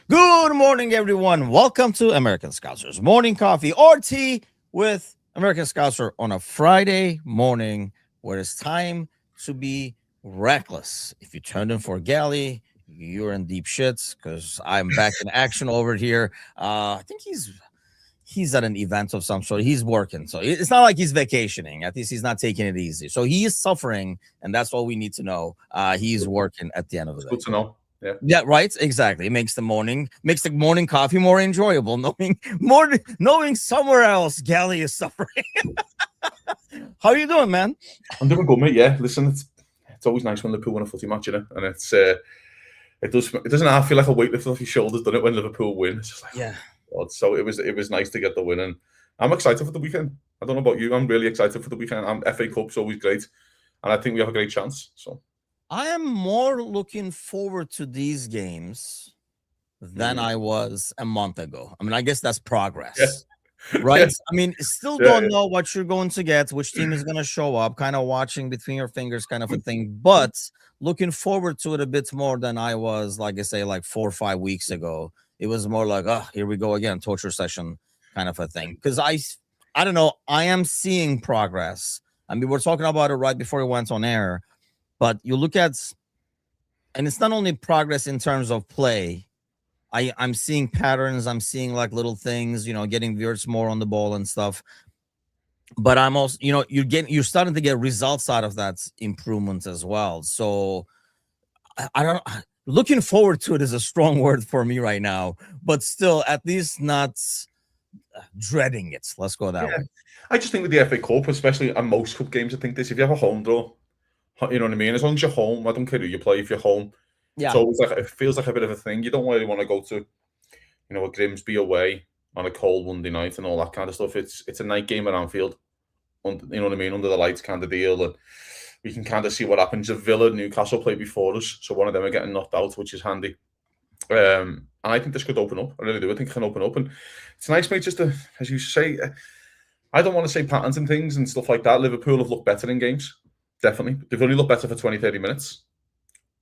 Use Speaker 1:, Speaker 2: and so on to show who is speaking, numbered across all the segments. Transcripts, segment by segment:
Speaker 1: Good morning, everyone. Welcome to American Scousers Morning Coffee or Tea with American Scouser on a Friday morning where it's time to be reckless. If you turned in for Galley, you're in deep shits because I'm back in action over here. I think he's at an event of some sort. He's working, so it's not like he's vacationing. At least he's not taking it easy. So he is suffering, and that's all we need to know. He's working at the end of the
Speaker 2: It's
Speaker 1: day.
Speaker 2: good to know. Yeah.
Speaker 1: Yeah, right. Exactly. It makes the morning coffee more enjoyable. Knowing somewhere else, Galley is suffering. How are you doing, man?
Speaker 2: I'm doing good, mate. Yeah, listen, it's always nice when Liverpool win a footy match, and it doesn't half feel like a weight lifted off your shoulders, doesn't it? When Liverpool win, it's just like
Speaker 1: Yeah.
Speaker 2: God. So it was nice to get the win, and I'm excited for the weekend. I don't know about you, I'm really excited for the weekend. FA Cup's always great, and I think we have a great chance. So
Speaker 1: I am more looking forward to these games than I was a month ago. I mean, I guess that's progress.
Speaker 2: Yeah.
Speaker 1: Right?
Speaker 2: Yeah.
Speaker 1: I mean, still don't know what you're going to get, which team is going to show up, kind of watching between your fingers kind of a thing, but looking forward to it a bit more than I was, like I say, like 4 or 5 weeks ago. It was more like, oh, here we go again, torture session kind of a thing. Because I don't know, I am seeing progress. I mean, we're talking about it right before we went on air, but you look at, and it's not only progress in terms of play. I'm seeing patterns. I'm seeing like little things, getting Wirtz more on the ball and stuff. But I'm also, you're starting to get results out of that improvement as well. So I don't. Looking forward to it is a strong word for me right now, but still, at least not dreading it. Let's go that way.
Speaker 2: I just think with the FA Cup, especially at most cup games, I think this: if you have a home draw, you know what I mean. As long as you're home, I don't care who you play. If you're home,
Speaker 1: Yeah.
Speaker 2: it's always like it feels like a bit of a thing. You don't really want to go to, a Grimsby away on a cold Monday night and all that kind of stuff. It's a night game at Anfield, you know what I mean, under the lights kind of deal, and we can kind of see what happens. If Villa, Newcastle play before us, so one of them are getting knocked out, which is handy. And I think this could open up. I really do. I think it can open up, and it's nice, mate. Just to, as you say, I don't want to say patterns and things and stuff like that. Liverpool have looked better in games, definitely. They've only looked better for 20, 30 minutes.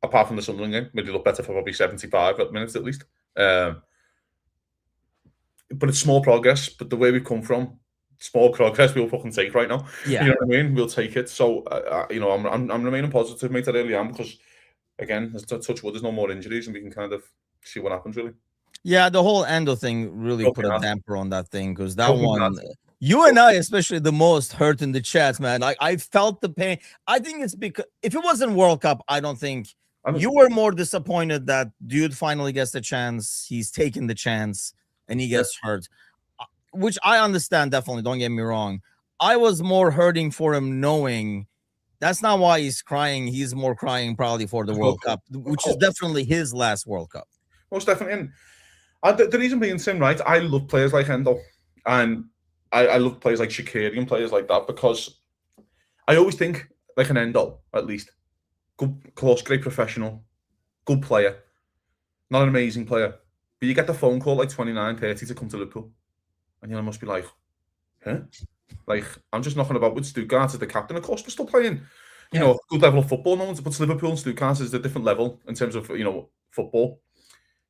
Speaker 2: Apart from the Sunderland game, where they look better for probably 75 minutes at least. But it's small progress. But the way we've come from, small progress we'll fucking take right now.
Speaker 1: Yeah.
Speaker 2: You know what I mean? We'll take it. So, I'm remaining positive, mate. I really am, because, again, there's touch wood, there's no more injuries, and we can kind of see what happens, really.
Speaker 1: Yeah, the whole Endo thing really put a damper on that thing, because that one, you and I especially the most hurt in the chats, man. I felt the pain. I think it's because if it wasn't World Cup, I don't think you were more disappointed that dude finally gets the chance. He's taking the chance and he gets hurt, which I understand definitely. Don't get me wrong. I was more hurting for him knowing that's not why he's crying. He's more crying probably for the World Cup, which is definitely his last World Cup.
Speaker 2: Most definitely. And the reason being, Tim, right? I love players like Endo, and I love players like Shaqiri and players like that, because I always think like an Endo, at least. Good, close, great professional, good player. Not an amazing player. But you get the phone call like 29, 30 to come to Liverpool. And you must be like, huh? Like, I'm just knocking about with Stuttgart as the captain. Of course, we're still playing, good level of football. No one's puts Liverpool and Stuttgart is a different level in terms of, football.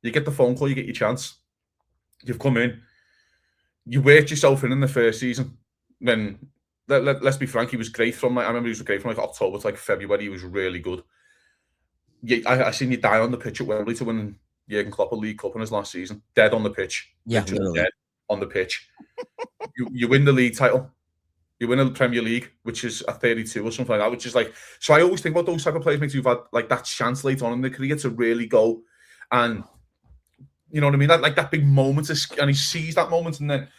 Speaker 2: You get the phone call, you get your chance. You've come in. You worked yourself in the first season. Then, let's be frank, he was great from, I remember he was great from October to February. He was really good. I seen you die on the pitch at Wembley to win Jurgen Klopp a League Cup in his last season. Dead on the pitch.
Speaker 1: Yeah, literally.
Speaker 2: Dead on the pitch. you win the league title. You win a Premier League, which is a 32 or something like that, which is like... So I always think about those type of players, who've had like that chance later on in their career to really go and... You know what I mean? That big moment, and he sees that moment, and then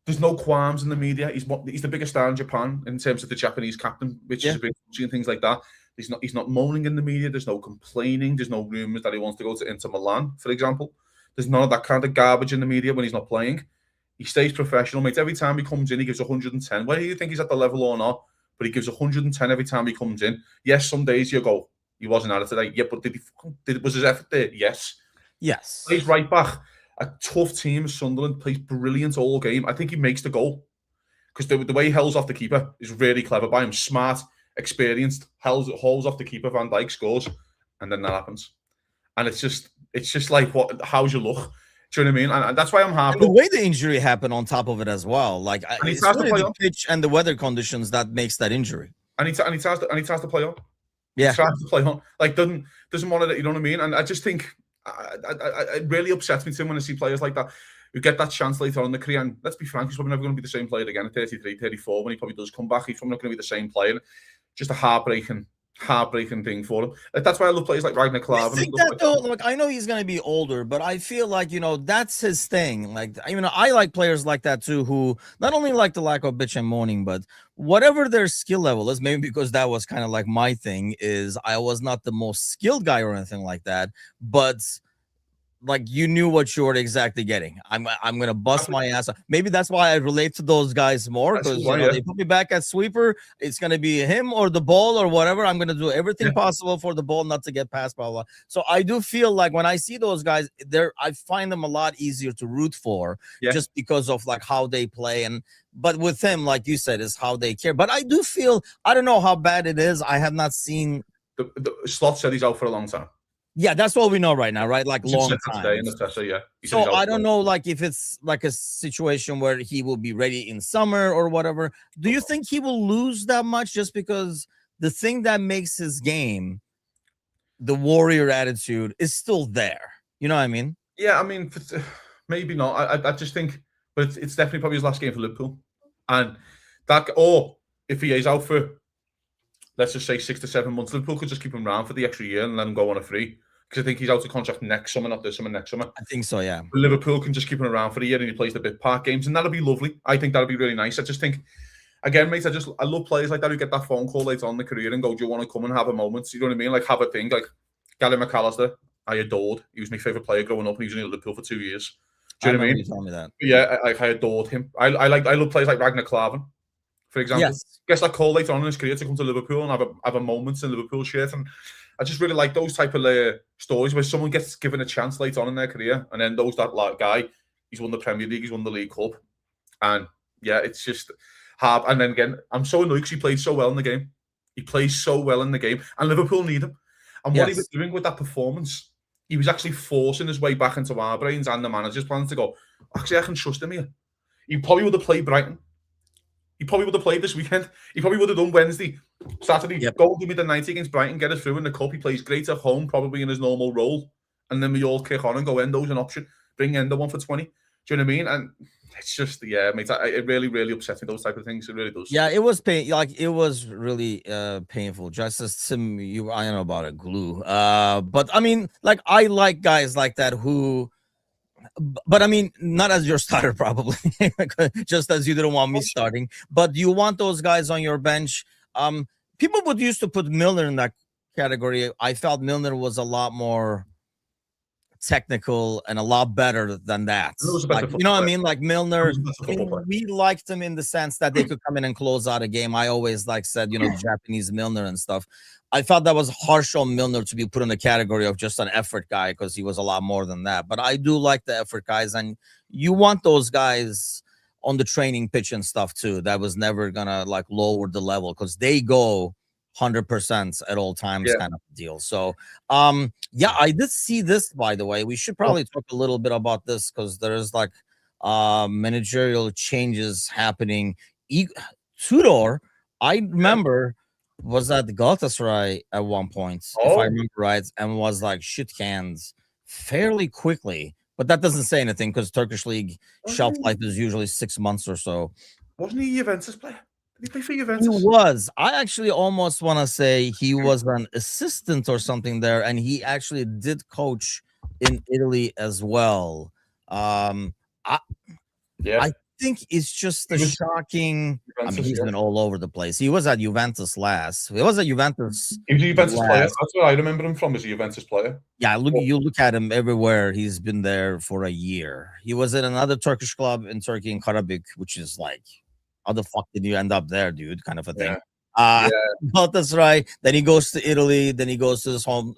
Speaker 2: there's no qualms in the media. He's the biggest star in Japan in terms of the Japanese captain, which is a big and things like that. He's not moaning in the media. There's no complaining. There's no rumours that he wants to go to Inter Milan, for example. There's none of that kind of garbage in the media when he's not playing. He stays professional, mate. Every time he comes in, he gives 110. Whether you think he's at the level or not, but he gives 110 every time he comes in. Yes, some days you go, he wasn't at it today. Yeah, but was his effort there? Yes.
Speaker 1: Yes.
Speaker 2: Plays right back. A tough team, Sunderland, plays brilliant all game. I think he makes the goal, because the way he hurls off the keeper is really clever by him. Smart, experienced, hauls off the keeper. Van Dijk scores, and then that happens. And it's it's just like, how's your look? Do you know what I mean? And that's why I'm happy.
Speaker 1: And the way the injury happened on top of it as well, like it's really the pitch and the weather conditions that makes that injury.
Speaker 2: And he tries to play on.
Speaker 1: Yeah,
Speaker 2: he tries to play on. Like doesn't want to. You know what I mean? And I just think it really upsets me, Tim, when I see players like that who get that chance later on in the career. And let's be frank, he's probably never going to be the same player again at 33, 34. When he probably does come back, he's probably not going to be the same player. Just a heartbreaking thing for him. That's why I love players like Ragnar Klavan.
Speaker 1: I think that though, like I know he's going to be older, but I feel like, you know, that's his thing. Like, you know, I like players like that too, who not only like the lack of bitch and moaning, but whatever their skill level is, maybe because that was kind of like my thing, is I was not the most skilled guy or anything like that, but like you knew what you were exactly getting. I'm gonna bust my ass. Maybe that's why I relate to those guys more, because you know, they put me back at sweeper. It's gonna be him or the ball or whatever. I'm gonna do everything possible for the ball not to get past, blah blah. So I do feel like when I see those guys, I find them a lot easier to root for, just because of like how they play. But with him, like you said, is how they care. But I do feel, I don't know how bad it is. I have not seen.
Speaker 2: The Slot said he's out for a long time.
Speaker 1: Yeah, that's what we know right now, right? Like long time. So I don't know, like if it's like a situation where he will be ready in summer or whatever. Do you think he will lose that much just because the thing that makes his game, the warrior attitude, is still there? You know what I mean?
Speaker 2: Yeah, I mean, maybe not. I just think, but it's definitely probably his last game for Liverpool, and that, or if he is out for, let's just say 6 to 7 months, Liverpool could just keep him around for the extra year and let him go on a free. Because I think he's out of contract next summer, not this summer, next summer.
Speaker 1: I think so, yeah.
Speaker 2: But Liverpool can just keep him around for a year and he plays the bit part games, and that'll be lovely. I think that'll be really nice. I just think, again, mate, I love players like that who get that phone call later on in the career and go, do you want to come and have a moment? You know what I mean? Like, have a thing. Like, Gary McAllister, I adored. He was my favourite player growing up, and he was in Liverpool for 2 years. Do you know what I mean?
Speaker 1: You told me that.
Speaker 2: Yeah, I adored him. I love players like Ragnar Klavan, for example. Yes. Gets that call later on in his career to come to Liverpool and have a moment in Liverpool shirt. And I just really like those type of stories where someone gets given a chance later on in their career, and then that like guy, he's won the Premier League, he's won the League Cup, and yeah, it's just hard. And then again, I'm so annoyed because he played so well in the game. He plays so well in the game, and Liverpool need him. And what he was doing with that performance, he was actually forcing his way back into our brains and the manager's plans to go, actually, I can trust him here. He probably would have played Brighton. He probably would have played this weekend. He probably would have done Wednesday, Saturday, go and give me the 90 against Brighton, get us through in the cup. He plays great at home, probably in his normal role. And then we all kick on and go, Endo's an option. Bring Endo on for 20. Do you know what I mean? And it's just, yeah, mate, it really, really upsets me, those type of things. It really does.
Speaker 1: Yeah, it was it was really painful. Just as Tim, I don't know about a glue. But I mean, like, I like guys like that who, but I mean, not as your starter, probably, just as you didn't want me starting. But you want those guys on your bench. People would used to put Milner in that category. I felt Milner was a lot more technical and a lot better than that. Like, you know what I mean? Like Milner, we liked him in the sense that they could come in and close out a game. I always said, you know, Japanese Milner and stuff. I felt that was harsh on Milner to be put in the category of just an effort guy, because he was a lot more than that. But I do like the effort guys, and you want those guys on the training pitch and stuff too. That was never gonna like lower the level, because they go 100% at all times, kind of deal. So yeah, I did see this, by the way. We should probably talk a little bit about this, because there is like managerial changes happening. Tudor, I remember, was at Galatasaray at one point, if I remember right, and was like shit canned fairly quickly. But that doesn't say anything, because Turkish league shelf life is usually 6 months or so.
Speaker 2: Wasn't he a Juventus player? Did he play for Juventus?
Speaker 1: He was. I actually almost want to say he was an assistant or something there, and he actually did coach in Italy as well. I think it's just the shocking. I mean, he's been all over the place. He was at Juventus last. He was at Juventus.
Speaker 2: He was a Juventus player. That's what I remember him from, as a Juventus player.
Speaker 1: Yeah, you look at him everywhere. He's been there for a year. He was at another Turkish club in Turkey, in Karabük, which is like, how the fuck did you end up there, dude? Kind of a thing. But that's right. Then he goes to Italy. Then he goes to his home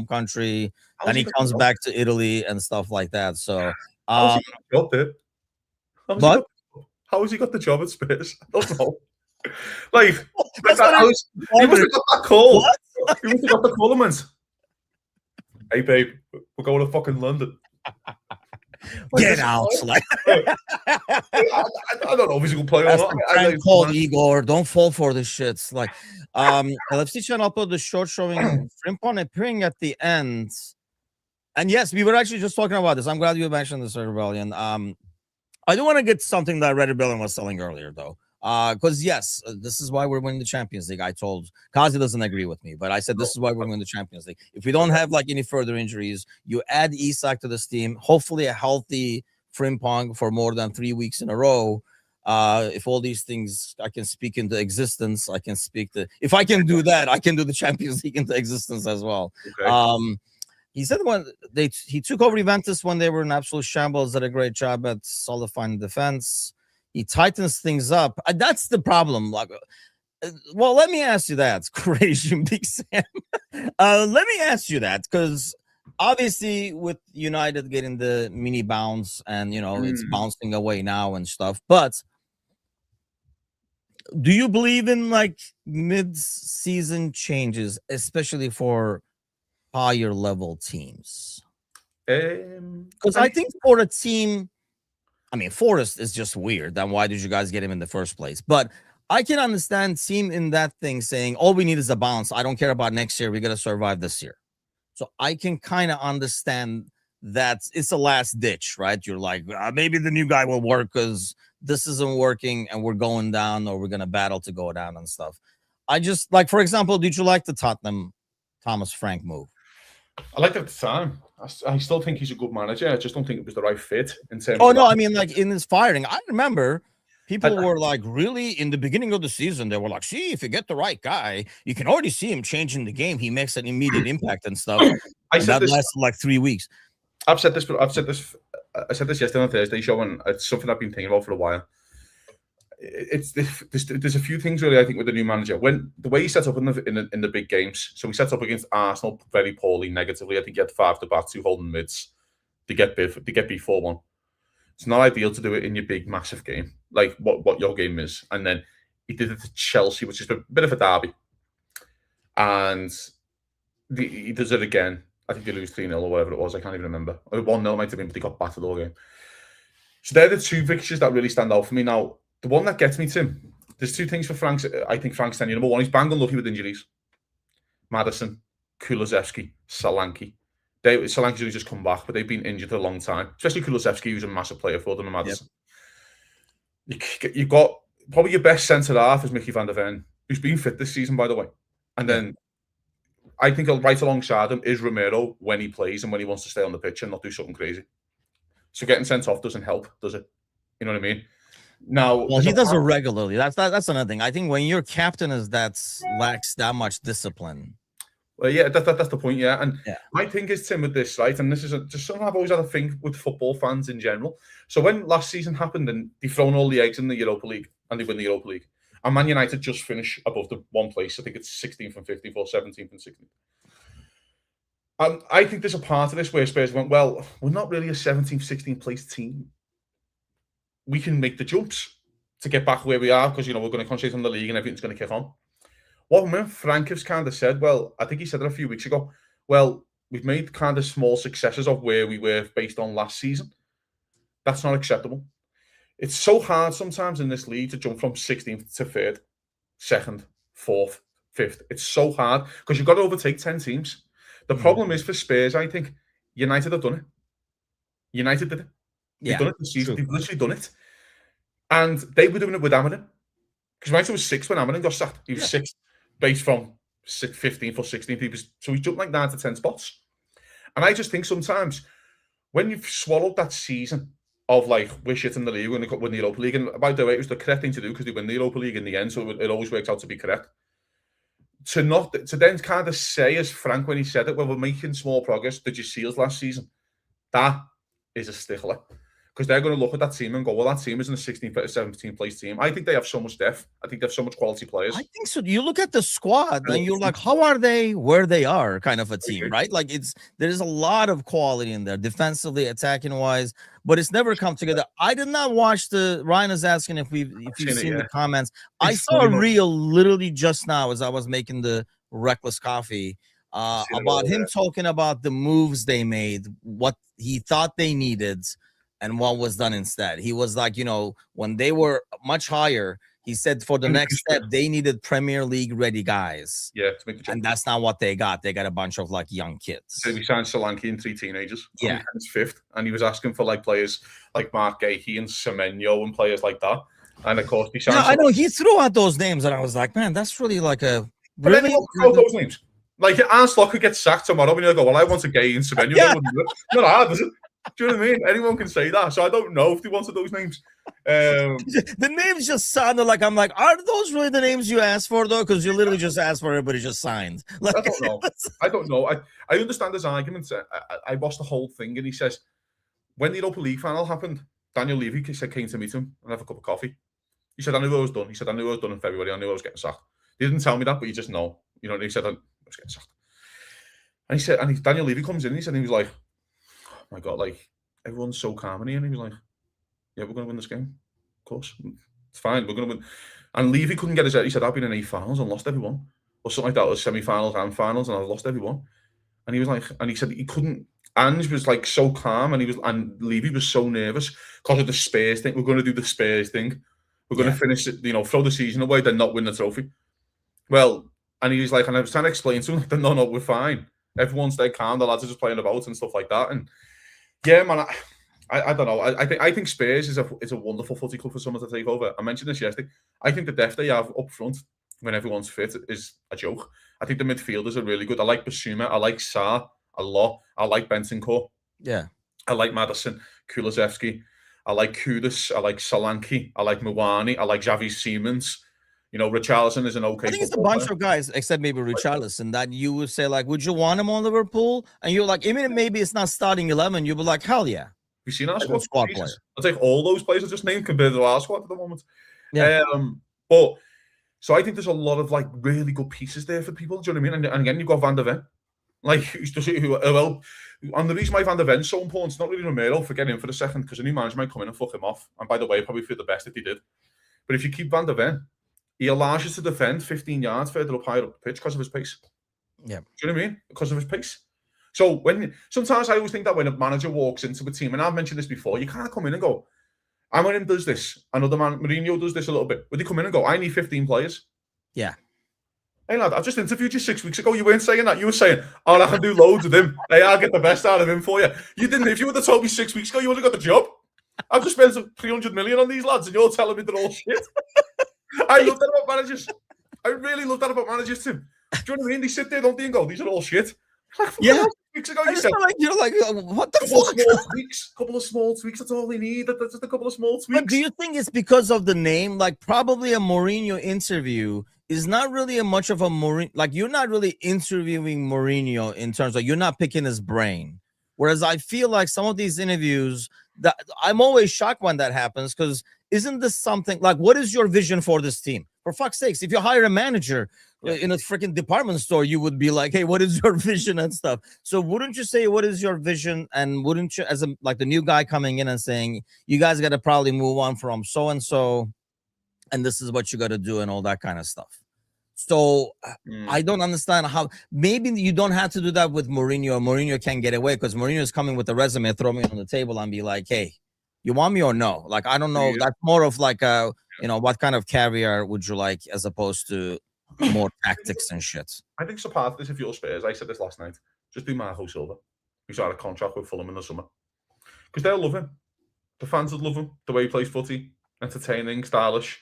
Speaker 1: country. Then he comes back to Italy and stuff like that. So,
Speaker 2: How has he got the job at Spurs? I don't know. Like, he must have got that call. He must have got the call, man. Hey, babe, we're going to fucking London.
Speaker 1: Get out, like.
Speaker 2: I don't know if he's a good player or
Speaker 1: That's
Speaker 2: not.
Speaker 1: the prank call, Igor. Don't fall for the shits. Like, LFC channel upload the short showing Frimpong appearing at the end. And yes, we were actually just talking about this. I'm glad you mentioned this, Rebellion. I do want to get something that Red Rebellion was selling earlier, though. Because yes, this is why we're winning the Champions League. I told Cozzy doesn't agree with me, but I said this is why we're winning the Champions League. If we don't have like any further injuries, you add Isak to this team, hopefully a healthy Frimpong for more than 3 weeks in a row. If all these things I can speak into existence, I can speak to. If I can do that, I can do the Champions League into existence as well.
Speaker 2: Okay.
Speaker 1: He said when he took over Juventus when they were in absolute shambles, did a great job at solidifying defense. He tightens things up. That's the problem. Like, well, let me ask you that. Creation Big Sam. Let me ask you that, because obviously with United getting the mini bounce and it's bouncing away now and stuff, but do you believe in like mid-season changes, especially for higher level teams? Because I think for a team, I mean, Forrest is just weird. Then why did you guys get him in the first place? But I can understand team in that thing saying, all we need is a bounce. I don't care about next year. We got to survive this year. So I can kind of understand that it's a last ditch, right? You're like, maybe the new guy will work because this isn't working and we're going down, or we're going to battle to go down and stuff. I just, like, for example, did you like the Tottenham Thomas Frank move?
Speaker 2: I liked it at the time. I still think he's a good manager. I just don't think it was the right fit in terms.
Speaker 1: Oh no, I mean, like in his firing, I remember people were like, really, in the beginning of the season, they were like, see, if you get the right guy, you can already see him changing the game. He makes an immediate impact and stuff. That lasted like 3 weeks.
Speaker 2: I said this yesterday on Thursday show, and it's something I've been thinking about for a while. There's a few things really I think with the new manager. When the way he set up in the big games, so he set up against Arsenal very poorly, negatively. I think he had 5 to bat, 2 holding mids. They get beat 4-1. It's not ideal to do it in your big massive game, like what your game is. And then he did it to Chelsea, which is a bit of a derby, and he does it again. I think they lose 3-0 or whatever it was. I can't even remember. Or 1-0 might have been, but they got battered all game. So they're the 2 fixtures that really stand out for me now. The one that gets me, Tim, there's 2 things for Frank's. I think Frank's tenure. Number one, he's bang unlucky with injuries. Maddison, Kulusevski, Solanke. Solanke's only just come back, but they've been injured a long time. Especially Kulusevski, who's a massive player for them, and Maddison. Yep. You've got probably your best centre half is Mickey van der Ven, who's been fit this season, by the way. And then I think right alongside him is Romero when he plays and when he wants to stay on the pitch and not do something crazy. So getting sent off doesn't help, does it? You know what I mean? Now,
Speaker 1: well, he does it regularly. That's another thing. I think when your captain is lacks that much discipline.
Speaker 2: Well, yeah, that's the point. Yeah, and my thing is, Tim, with this, right, and this is just something I've always had a thing with football fans in general. So when last season happened and they thrown all the eggs in the Europa League and they win the Europa League, and Man United just finish above the one place. I think it's 16th and 15th or 17th and 16th. And I think there's a part of this where Spurs went, well, we're not really a 17th, 16th place team. We can make the jumps to get back where we are because, we're going to concentrate on the league and everything's going to kick on. Well, Frank has kind of said, well, I think he said it a few weeks ago, well, we've made kind of small successes of where we were based on last season. That's not acceptable. It's so hard sometimes in this league to jump from 16th to 3rd, 2nd, 4th, 5th. It's so hard because you've got to overtake 10 teams. The problem is for Spurs, I think, United have done it. United did it. They've done it this season. True. They've literally done it. And they were doing it with Amarin. Because United was 6th when Amarin got sacked. He was 6th, based from 15th or 16th. So he jumped like 9 to 10 spots. And I just think sometimes when you've swallowed that season of like, we're shit in the league when they win the Europa League, and by the way, it was the correct thing to do because they win the Europa League in the end, so it always works out to be correct. To then kind of say, as Frank when he said it, well, we're making small progress. Did you see us last season? That is a stickler. Because they're going to look at that team and go, well, that team isn't a 16th or 17th place team. I think they have so much depth. I think they have so much quality players.
Speaker 1: I think so. You look at the squad and you're like, how are they where they are kind of a team, right? Like there's a lot of quality in there, defensively, attacking wise, but it's never come together. I did not watch Ryan is asking if you've seen the comments. I saw a reel literally just now as I was making the reckless coffee about him talking about the moves they made, what he thought they needed, and what was done instead. He was like, when they were much higher, he said for the next step, they needed Premier League ready guys.
Speaker 2: Yeah, to make the jump.
Speaker 1: And that's not what they got. They got a bunch of like young kids.
Speaker 2: So we signed Solanke and 3 teenagers.
Speaker 1: Yeah.
Speaker 2: He's fifth, and he was asking for like players like Mark Gahey and Semenyo and players like that. And of course, he signed.
Speaker 1: I know he threw out those names, and I was like, man, that's really like a really.
Speaker 2: But those names. Like Arne Slot could get sacked tomorrow, and you'll go, well, I want a Gahey and Semenyo.
Speaker 1: Yeah.
Speaker 2: Not hard, is it? Do you know what I mean? Anyone can say that. So I don't know if they wanted those names.
Speaker 1: The names just sounded like, I'm like, are those really the names you asked for, though? Because you literally just asked for everybody just signed. Like,
Speaker 2: I don't know. I understand his arguments. I watched the whole thing, and he says, when the Europa League final happened, Daniel Levy came to meet him and have a cup of coffee. He said, I knew I was done. He said, I knew I was done in February. I knew I was getting sacked. He didn't tell me that, but you just know. He said, I was getting sacked. And he said, and Daniel Levy comes in, and he was like, oh my God, like, everyone's so calm in here. And he was like, yeah, we're going to win this game. Of course. It's fine. We're going to win. And Levy couldn't get his head. He said, I've been in 8 finals and lost everyone. Or something like that. Or semi-finals and finals, and I've lost everyone. And he was like, and he said he couldn't. Ange was like so calm, and Levy was so nervous because of the Spurs thing. We're going to do the Spurs thing. We're going to finish it, throw the season away, then not win the trophy. Well, and he was like, and I was trying to explain to him, no, we're fine. Everyone's dead calm. The lads are just playing about and stuff like that. And yeah, man, I don't know. I think Spurs is a wonderful footy club for someone to take over. I mentioned this yesterday. I think the depth they have up front when everyone's fit is a joke. I think the midfielders are really good. I like Basuma. I like Sarr a lot. I like Bentancur.
Speaker 1: Yeah.
Speaker 2: I like Madison, Kulusevski. I like Kudus. I like Solanke. I like Mawani. I like Xavi Simons. Richarlison is an okay.
Speaker 1: I think it's a bunch of guys, except maybe Richarlison, that you would say, like, would you want him on Liverpool? And you're like, even if maybe it's not starting 11, you'd be like, hell yeah.
Speaker 2: We've seen our squad player. I'll take all those players I just named compared to our squad at the moment.
Speaker 1: Yeah.
Speaker 2: But so I think there's a lot of like really good pieces there for people. Do you know what I mean? And again, you've got Van der Ven. Like, and the reason why Van der Ven's so important, it's not really Romero for getting in for the second, because a new manager might come in and fuck him off. And by the way, probably feel the best if he did. But if you keep Van der Ven, he allows you to defend 15 yards further up higher up the pitch because of his pace.
Speaker 1: Yeah.
Speaker 2: Do you know what I mean? Because of his pace. So sometimes I always think that when a manager walks into a team, and I've mentioned this before, you can't come in and go, Amorim does this, another man, Mourinho does this a little bit. Would they come in and go, I need 15 players?
Speaker 1: Yeah.
Speaker 2: Hey lad, I just interviewed you 6 weeks ago. You weren't saying that. You were saying, I can do loads with him. Hey, I'll get the best out of him for you. You didn't. If you would have told me 6 weeks ago, you would have got the job. I've just spent 300 million on these lads, and you're telling me they're all shit. I love that about managers. I really love that about managers, Tim. Do you know what I mean? They sit there, don't they, and go, these are all shit. Like,
Speaker 1: yeah.
Speaker 2: Weeks ago, you said,
Speaker 1: you're like, what the fuck?
Speaker 2: Couple of small tweaks. That's all they need. That's just a couple of small tweaks.
Speaker 1: But do you think it's because of the name? Like, probably a Mourinho interview is not really a much of a Mourinho. Like, you're not really interviewing Mourinho in terms of, you're not picking his brain. Whereas I feel like some of these interviews, that I'm always shocked when that happens, because isn't this something like, what is your vision for this team? For fuck's sakes, if you hire a manager in a freaking department store, you would be like, hey, what is your vision and stuff? So wouldn't you say, what is your vision? And wouldn't you, as like the new guy coming in and saying, you guys got to probably move on from so-and-so, and this is what you got to do and all that kind of stuff. So I don't understand how, maybe you don't have to do that with Mourinho. Mourinho can get away because Mourinho is coming with a resume, throw me on the table and be like, hey, you want me or no? Like, I don't know. Yeah. That's more of like a, what kind of caviar would you like, as opposed to more tactics and shit.
Speaker 2: I think so part of this, if you're Spurs, I said this last night, just do Marco Silva, who's out of contract with Fulham in the summer. Because they'll love him. The fans would love him. The way he plays footy, entertaining, stylish.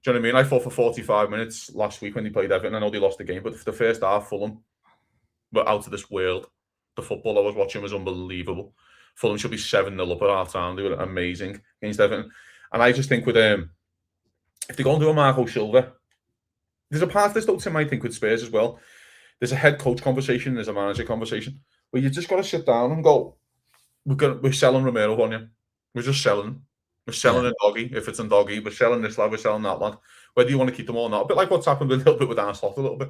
Speaker 2: Do you know what I mean? I thought for 45 minutes last week when they played Everton, I know they lost the game, but the first half, Fulham were out of this world. The football I was watching was unbelievable. Fulham should be 7-0 up at half time. They were amazing against Everton. And I just think with if they go and do a Marco Silva, there's a part of this though, Tim, I think with Spurs as well. There's a head coach conversation, there's a manager conversation, where you just got to sit down and go, we're selling Romero on you. We're just selling. We're selling a doggy, if it's a doggy. We're selling this lad, we're selling that lad. Whether you want to keep them all or not. A bit like what's happened a little bit with Arne Slot, a little bit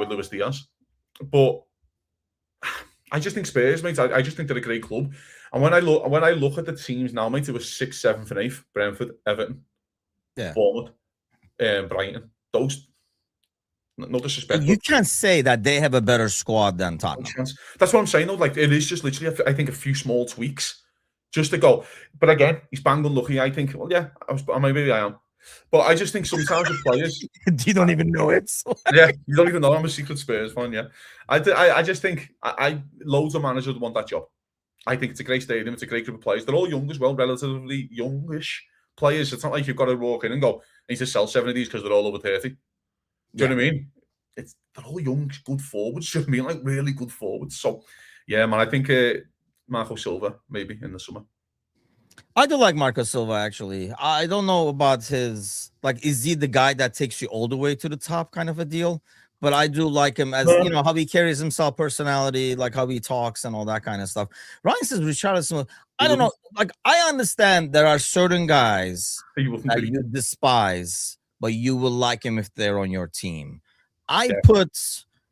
Speaker 2: with Luis Diaz. But I just think Spurs, mate, I just think they're a great club. And when I look at the teams now, mate, it was 6th, 7th and 8th. Brentford, Everton, Bournemouth, Brighton. No disrespect.
Speaker 1: You can't say that they have a better squad than Tottenham.
Speaker 2: That's what I'm saying, though. Like, it is just literally, I think, a few small tweaks just to go. But again, he's bang unlucky. I think, well, yeah, maybe I am. But I just think sometimes the players...
Speaker 1: You don't even know it.
Speaker 2: Yeah, you don't even know I'm a secret Spurs fan, yeah. I just think loads of managers want that job. I think it's a great stadium. It's a great group of players. They're all young as well, relatively youngish players. It's not like you've got to walk in and go, I need to sell 7 of these because they're all over 30. Do you know what I mean? They're all young, good forwards. Do you know what I mean? Like, really good forwards. So, yeah, man, I think Marco Silva, maybe, in the summer.
Speaker 1: I do like Marco Silva, actually. I don't know about his, like, is he the guy that takes you all the way to the top kind of a deal? But I do like him as, you know, how he carries himself, personality, like how he talks and all that kind of stuff. Ryan says Richarlison, I don't know. Like, I understand there are certain guys that you despise, but you will like him if they're on your team.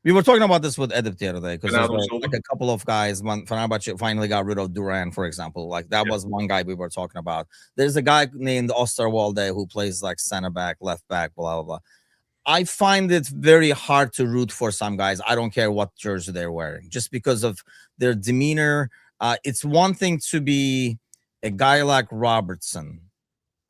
Speaker 1: We were talking about this with Edip the other day, because there's like a couple of guys, Fenerbahce finally got rid of Duran, for example. Like, that was one guy we were talking about. There's a guy named Osterwalde who plays like center back, left back, blah, blah, blah. I find it very hard to root for some guys. I don't care what jersey they're wearing, just because of their demeanor. It's one thing to be a guy like Robertson.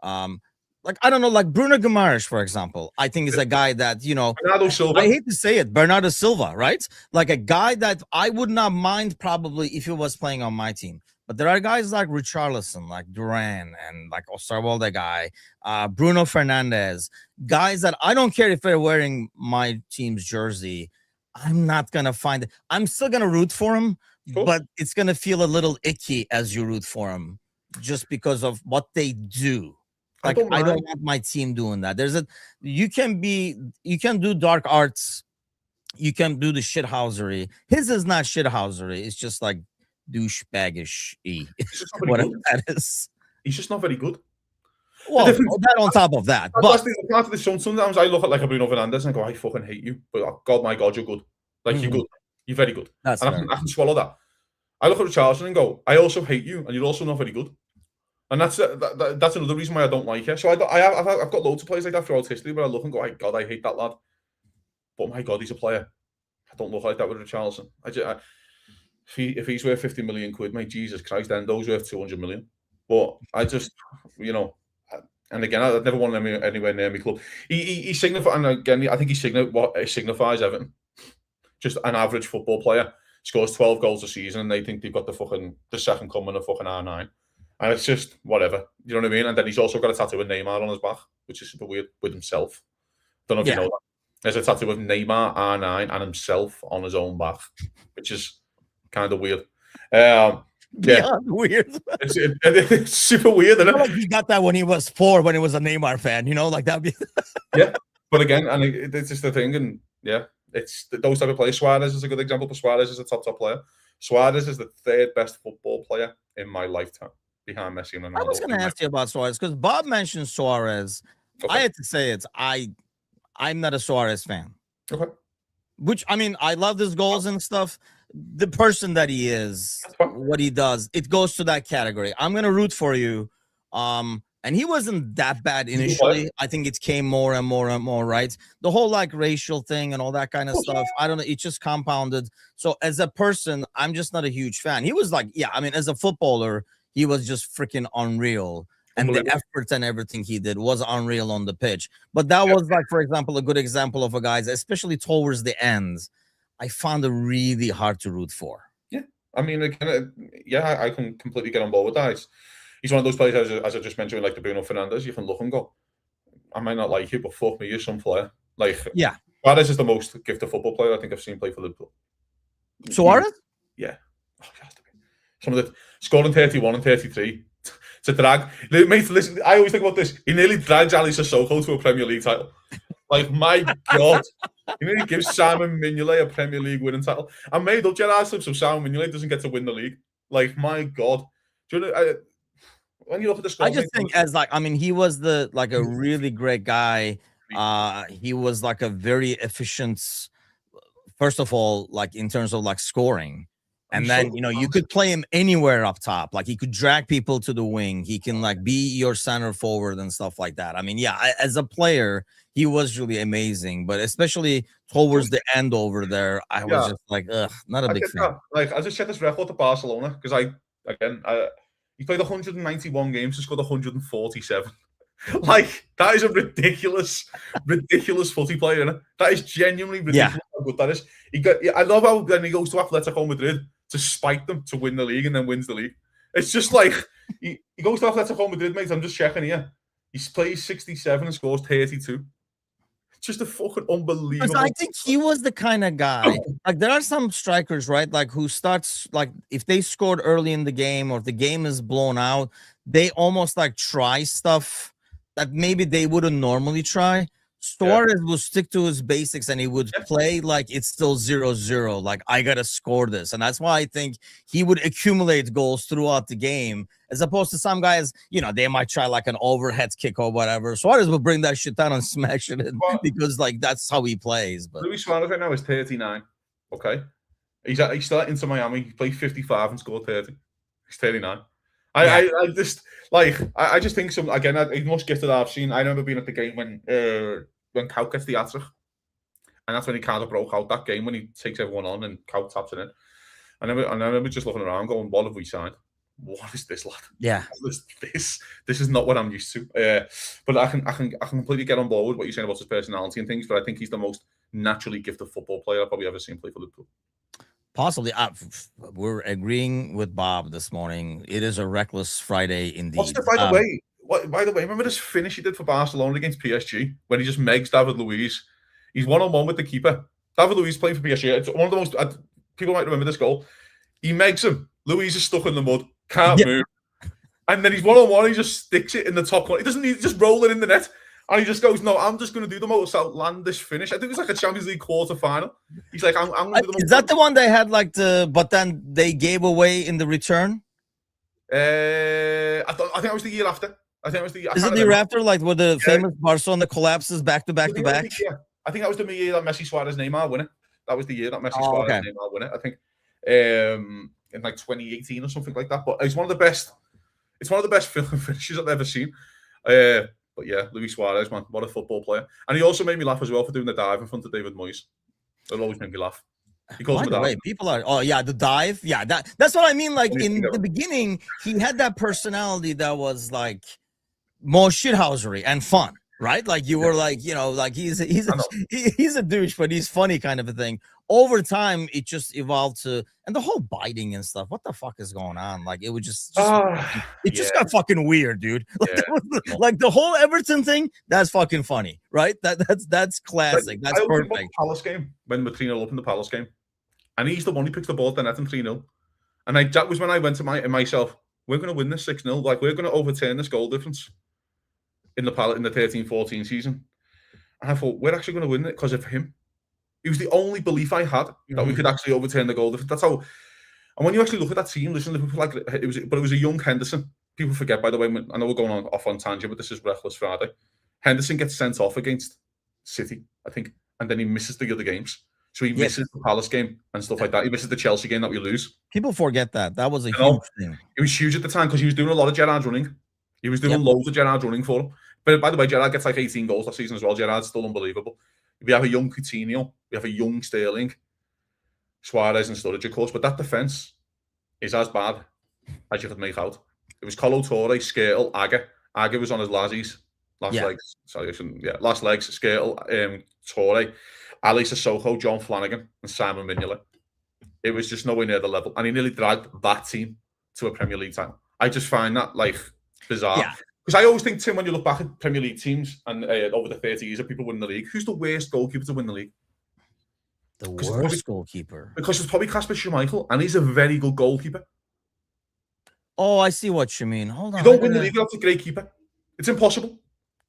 Speaker 1: Like, I don't know, like Bruno Guimaraes, for example. I think is a guy that, you know, I hate to say it, Bernardo Silva, right? Like a guy that I would not mind probably if he was playing on my team. But there are guys like Richarlison, like Duran, and like Osterwalde guy, Bruno Fernandes, guys that I don't care if they're wearing my team's jersey. I'm not going to find it. I'm still going to root for him, but it's going to feel a little icky as you root for him just because of what they do. Like, I don't want my team doing that. You can do dark arts. You can do the shithousery. His is not shithousery. It's just like douchebaggish-y. Whatever that is.
Speaker 2: He's just not very good.
Speaker 1: Well, that on top of that. But
Speaker 2: sometimes I look at like a Bruno Fernandes and I go, I fucking hate you. But God, my God, you're good. Like, you're good. You're very good. I can swallow that. I look at Richarlison and go, I also hate you, and you're also not very good. And that's another reason why I don't like it. So I've got loads of players like that throughout history where I look and go, God, I hate that lad. But my God, he's a player. I don't look like that with Richarlison. If he's worth 50 million quid, mate, Jesus Christ, Endo's worth 200 million. But I just, you know, and again, I'd never want him anywhere near my club. He signifies, and again, I think he signifies everything. Just an average football player scores 12 goals a season, and they think they've got the second coming of fucking R9. And it's just whatever, you know what I mean? And then he's also got a tattoo with Neymar on his back, which is super weird, with himself. Don't know if you know that. There's a tattoo with Neymar, R9, and himself on his own back, which is kind of weird.
Speaker 1: Weird.
Speaker 2: It's super weird, isn't it?
Speaker 1: Like he got that when he was 4, when he was a Neymar fan, you know, like that'd be.
Speaker 2: Yeah, but again, and it's just the thing, and yeah, it's those type of players. Suarez is a good example, but Suarez is a top player. Suarez is the 3rd best football player in my lifetime, behind Messi and Ronaldo.
Speaker 1: I was going to ask you about Suarez because Bob mentioned Suarez. Okay. I had to say it. I'm not a Suarez fan.
Speaker 2: Okay.
Speaker 1: Which, I mean, I love his goals and stuff. The person that he is, what he does, it goes to that category. I'm going to root for you. And he wasn't that bad initially. I think it came more and more and more, right? The whole like racial thing and all that kind of stuff. I don't know. It just compounded. So as a person, I'm just not a huge fan. He was like, I mean, as a footballer, he was just freaking unreal. And the effort and everything he did was unreal on the pitch. But that was like, for example, a good example of a guy, especially towards the end, I found it really hard to root for.
Speaker 2: Yeah. I mean, again, I can completely get on board with that. He's one of those players, as I just mentioned, like the Bruno Fernandes, you can look and go, I might not like you, but fuck me, you're some player. Like, Suarez is the most gifted football player I think I've seen play for Liverpool.
Speaker 1: Suarez?
Speaker 2: Yeah. Oh, it has to be. Some of the scoring 31 and 33. To drag, mate, listen, I always think about this. He nearly dragged Ali Sissoko to a Premier League title. Like, my God. He nearly gives Simon Mignolet a Premier League winning title. And made up Gerard Slip so Simon Mignolet doesn't get to win the league. Like, my God. Do you know, when you look at the score,
Speaker 1: I just think as like, I mean, he was a really great guy. He was like a very efficient, first of all, like in terms of like scoring. And then, you could play him anywhere up top. Like he could drag people to the wing. He can like be your center forward and stuff like that. I mean, as a player, he was really amazing. But especially towards the end over there, I was just like, not a big fan.
Speaker 2: Like, I just checked this record to Barcelona because he played 191 games and scored 147. Like, that is a ridiculous footy player, isn't it? That is genuinely ridiculous how good that is. I love how when he goes to Atletico Madrid to spike them to win the league and then wins the league. It's just like, he goes to Atletico Madrid, mate. I'm just checking here. He plays 67 and scores 32. It's just a fucking unbelievable.
Speaker 1: I think he was the kind of guy. Like, there are some strikers, right? Like, who starts, like, if they scored early in the game or if the game is blown out, they almost like try stuff that maybe they wouldn't normally try. Suarez would stick to his basics and he would play like it's still 0-0. Like, I got to score this. And that's why I think he would accumulate goals throughout the game, as opposed to some guys, they might try like an overhead kick or whatever. Suarez will bring that shit down and smash it in because like that's how he plays. But
Speaker 2: Luis Suarez right now is 39. Okay. He's still at Inter Miami. He played 55 and scored 30. He's 39. I just think he's most gifted I've seen. I remember being at the game when Kout gets the hat-trick, and that's when he kind of broke out that game when he takes everyone on and Kout taps it in. I remember just looking around, going, "What have we signed? What is this, lad?
Speaker 1: Yeah,
Speaker 2: this is not what I'm used to." But I can completely get on board with what you're saying about his personality and things. But I think he's the most naturally gifted football player I've probably ever seen play for Liverpool.
Speaker 1: Possibly. We're agreeing with Bob this morning. It is a reckless Friday indeed.
Speaker 2: By the way, remember this finish he did for Barcelona against PSG when he just megs David Luiz? He's one-on-one with the keeper. David Luiz playing for PSG. It's one of the most... people might remember this goal. He megs him. Luiz is stuck in the mud. Can't move. And then he's one-on-one. He just sticks it in the top corner. He doesn't need to just roll it in the net. And he just goes, "No, I'm just going to do the most outlandish finish." I think it was like a Champions League quarter-final. He's like, I'm going to do the most...
Speaker 1: Is that the one they had like but then they gave away in the return?
Speaker 2: I think it was the year after.
Speaker 1: Is it the year after, like with the famous Barcelona collapses back to back to back?
Speaker 2: Yeah, I think that was the year that Messi, Suarez, Neymar win it. That was the year that Messi, Suarez, Neymar win it. I think in like 2018 or something like that. But it's one of the best. It's one of the best finishes I've ever seen. But yeah, Luis Suarez, man, what a football player. And he also made me laugh as well for doing the dive in front of David Moyes. It'll always make me laugh.
Speaker 1: By the way, people are, the dive. Yeah, that's what I mean. Like in the beginning, he had that personality that was like more shithousery and fun, right? Like you were like, like he's a douche, but he's funny kind of a thing. Over time, it just evolved to, and the whole biting and stuff. What the fuck is going on? Like it was just got fucking weird, dude. Like the whole Everton thing. That's fucking funny, right? That's classic. That's perfect.
Speaker 2: The Palace game when we're 3-0 up in the Palace game, and he's the one who picks the ball at the net and 3-0. And that was when I went to myself. We're going to win this 6-0. Like we're going to overturn this goal difference in the 13-14 season. And I thought we're actually going to win it because of him. He was the only belief I had that we could actually overturn the goal. That's how. And when you actually look at that team, listen, it was a young Henderson. People forget, by the way. I know we're going off on tangent, but this is Reckless Friday. Henderson gets sent off against City, I think, and then he misses the other games. So he misses the Palace game and stuff like that. He misses the Chelsea game that we lose.
Speaker 1: People forget that. That was a huge thing.
Speaker 2: It was huge at the time because he was doing a lot of Gerrard's running. He was doing loads of Gerrard's running for him. But by the way, Gerrard gets like 18 goals that season as well. Gerrard's still unbelievable. We have a young Coutinho. We have a young Sterling. Suarez and Sturridge, of course. But that defence is as bad as you could make out. It was Colo Touré, Skrtel, Agger. Agger was on his last legs. Sorry, last legs. Skrtel, Touré, Ali Sissoko, John Flanagan, and Simon Mignolet. It was just nowhere near the level. And he nearly dragged that team to a Premier League title. I just find that, like, bizarre. Yeah. Because I always think, Tim, when you look back at Premier League teams and over the 30 years of people winning the league, who's the worst goalkeeper to win the league?
Speaker 1: The worst goalkeeper? Because
Speaker 2: it's probably Kasper Schmeichel, and he's a very good goalkeeper.
Speaker 1: Oh, I see what you mean. Hold on.
Speaker 2: You don't win the league without a great keeper. It's impossible.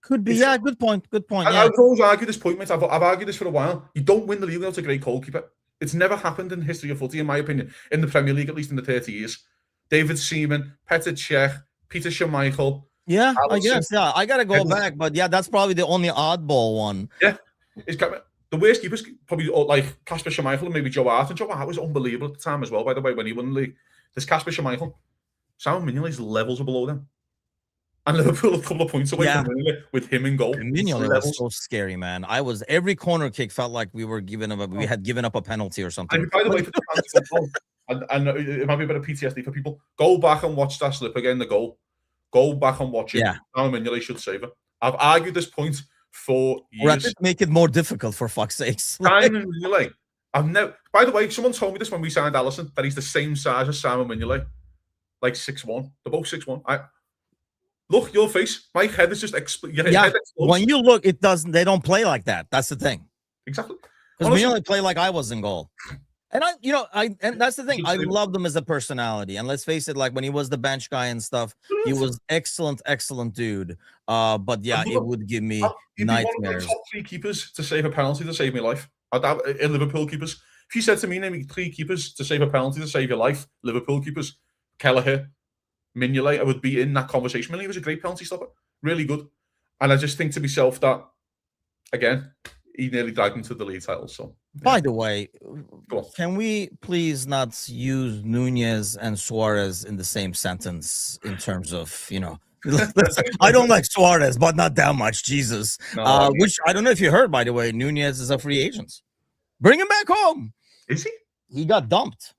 Speaker 1: Could be. Good point.
Speaker 2: I've always argued this point, mate. I've argued this for a while. You don't win the league without a great goalkeeper. It's never happened in the history of footy, in my opinion, in the Premier League, at least in the 30 years. David Seaman, Petr Cech, Peter Schmeichel.
Speaker 1: Yeah, I guess. Yeah, I got to go back. But yeah, that's probably the only oddball one.
Speaker 2: Yeah. The worst keepers probably like Kasper Schmeichel and maybe Joe Hart. And Joe Hart was unbelievable at the time as well, by the way, when he won the league. There's Kasper Schmeichel. Simon Mignolet's levels are below them. And Liverpool a couple of points away from Mignolet with him in goal.
Speaker 1: Mignolet was so scary, man. Every corner kick felt like we had given up a penalty or something.
Speaker 2: And by the way, for the and it might be a bit of PTSD for people. Go back and watch that slip again, the goal. Go back and watch it.
Speaker 1: Yeah.
Speaker 2: Simon Mignolet should save it. I've argued this point for years.
Speaker 1: Or at least make it more difficult, for fuck's sakes.
Speaker 2: Simon Mignolet. By the way, someone told me this when we signed Alisson, that he's the same size as Simon Mignolet. Like 6'1". They're both 6'1". Look, your face. My head is just
Speaker 1: when you look, they don't play like that. That's the thing.
Speaker 2: Exactly.
Speaker 1: Because we only play like I was in goal. And and that's the thing. I loved him as a personality. And let's face it, like when he was the bench guy and stuff, he was excellent dude. But yeah, it would give me nightmares.
Speaker 2: Top 3 keepers to save a penalty to save my life. In Liverpool keepers. If you said to me, name me 3 keepers to save a penalty to save your life, Liverpool keepers, Kelleher, Mignolet, I would be in that conversation. Mignolet was a great penalty stopper, really good. And I just think to myself that, again, he nearly dragged him to the league title. So, yeah.
Speaker 1: By the way, can we please not use Nunez and Suarez in the same sentence in terms of, I don't like Suarez, but not that much, Jesus. No, which I don't know if you heard, by the way, Nunez is a free agent. Bring him back home.
Speaker 2: Is he?
Speaker 1: He got dumped.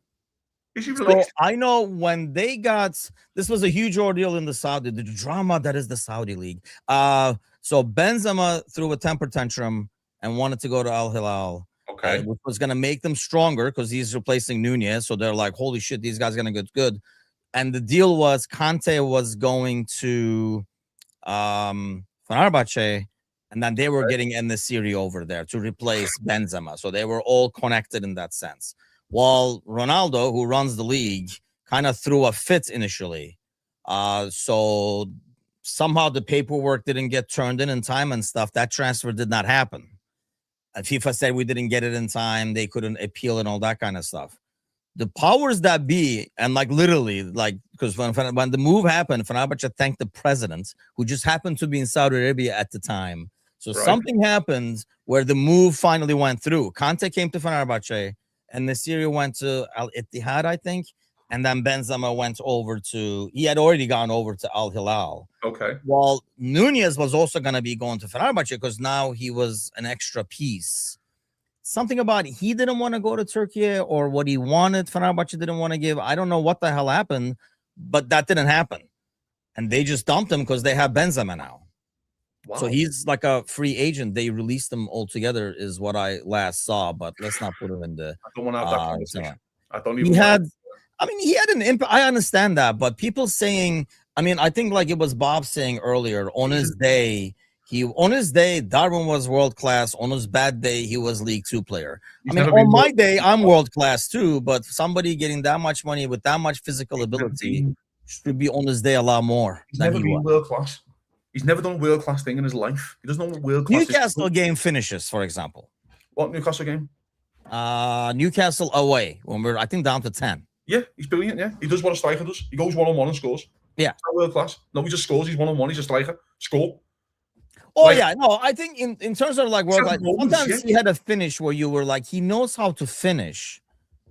Speaker 2: Is he released?
Speaker 1: So I know when this was a huge ordeal in the drama that is the Saudi league. So Benzema threw a temper tantrum and wanted to go to Al Hilal.
Speaker 2: Okay.
Speaker 1: Which was going to make them stronger because he's replacing Nunez. So they're like, holy shit, these guys are going to get good. And the deal was Kante was going to Fenerbahce, and then they were getting En-Nesyri over there to replace Benzema. So they were all connected in that sense. While Ronaldo, who runs the league, kind of threw a fit initially. So somehow the paperwork didn't get turned in time and stuff. That transfer did not happen. And FIFA said we didn't get it in time. They couldn't appeal and all that kind of stuff. The powers that be, and like literally, like, because when the move happened, Fenerbahce thanked the president, who just happened to be in Saudi Arabia at the time. So something happened where the move finally went through. Kante came to Fenerbahce, and En-Nesyri went to Al Ittihad, I think. And then Benzema went over he had already gone over to Al Hilal.
Speaker 2: Okay.
Speaker 1: Well, Nunez was also going to be going to Fenerbahce because now he was an extra piece. Something about he didn't want to go to Turkey, or what he wanted, Fenerbahce didn't want to give. I don't know what the hell happened, but that didn't happen. And they just dumped him because they have Benzema now. Wow. So he's like a free agent. They released him altogether is what I last saw, but let's not put him in the...
Speaker 2: I don't want to have that conversation. I don't even...
Speaker 1: he had an impact. I understand that, but people saying... I think like it was Bob saying earlier, on his day, Darwin was world-class. On his bad day, he was League 2 player. On my day, I'm world-class too, but somebody getting that much money with that much physical ability should be on his day a lot more.
Speaker 2: He's never been world-class. He's never done a world-class thing in his life. He doesn't know what world-class
Speaker 1: Newcastle game finishes, for example.
Speaker 2: What Newcastle game?
Speaker 1: Newcastle away, when we're, I think, down to 10.
Speaker 2: Yeah, he's brilliant, yeah. He does what a striker does. He goes one-on-one and scores.
Speaker 1: Yeah.
Speaker 2: He's not world-class. No, he just scores. He's one-on-one. He's a striker. Score.
Speaker 1: Oh, yeah. No, I think in terms of like world-class, sometimes he had a finish where you were like, he knows how to finish,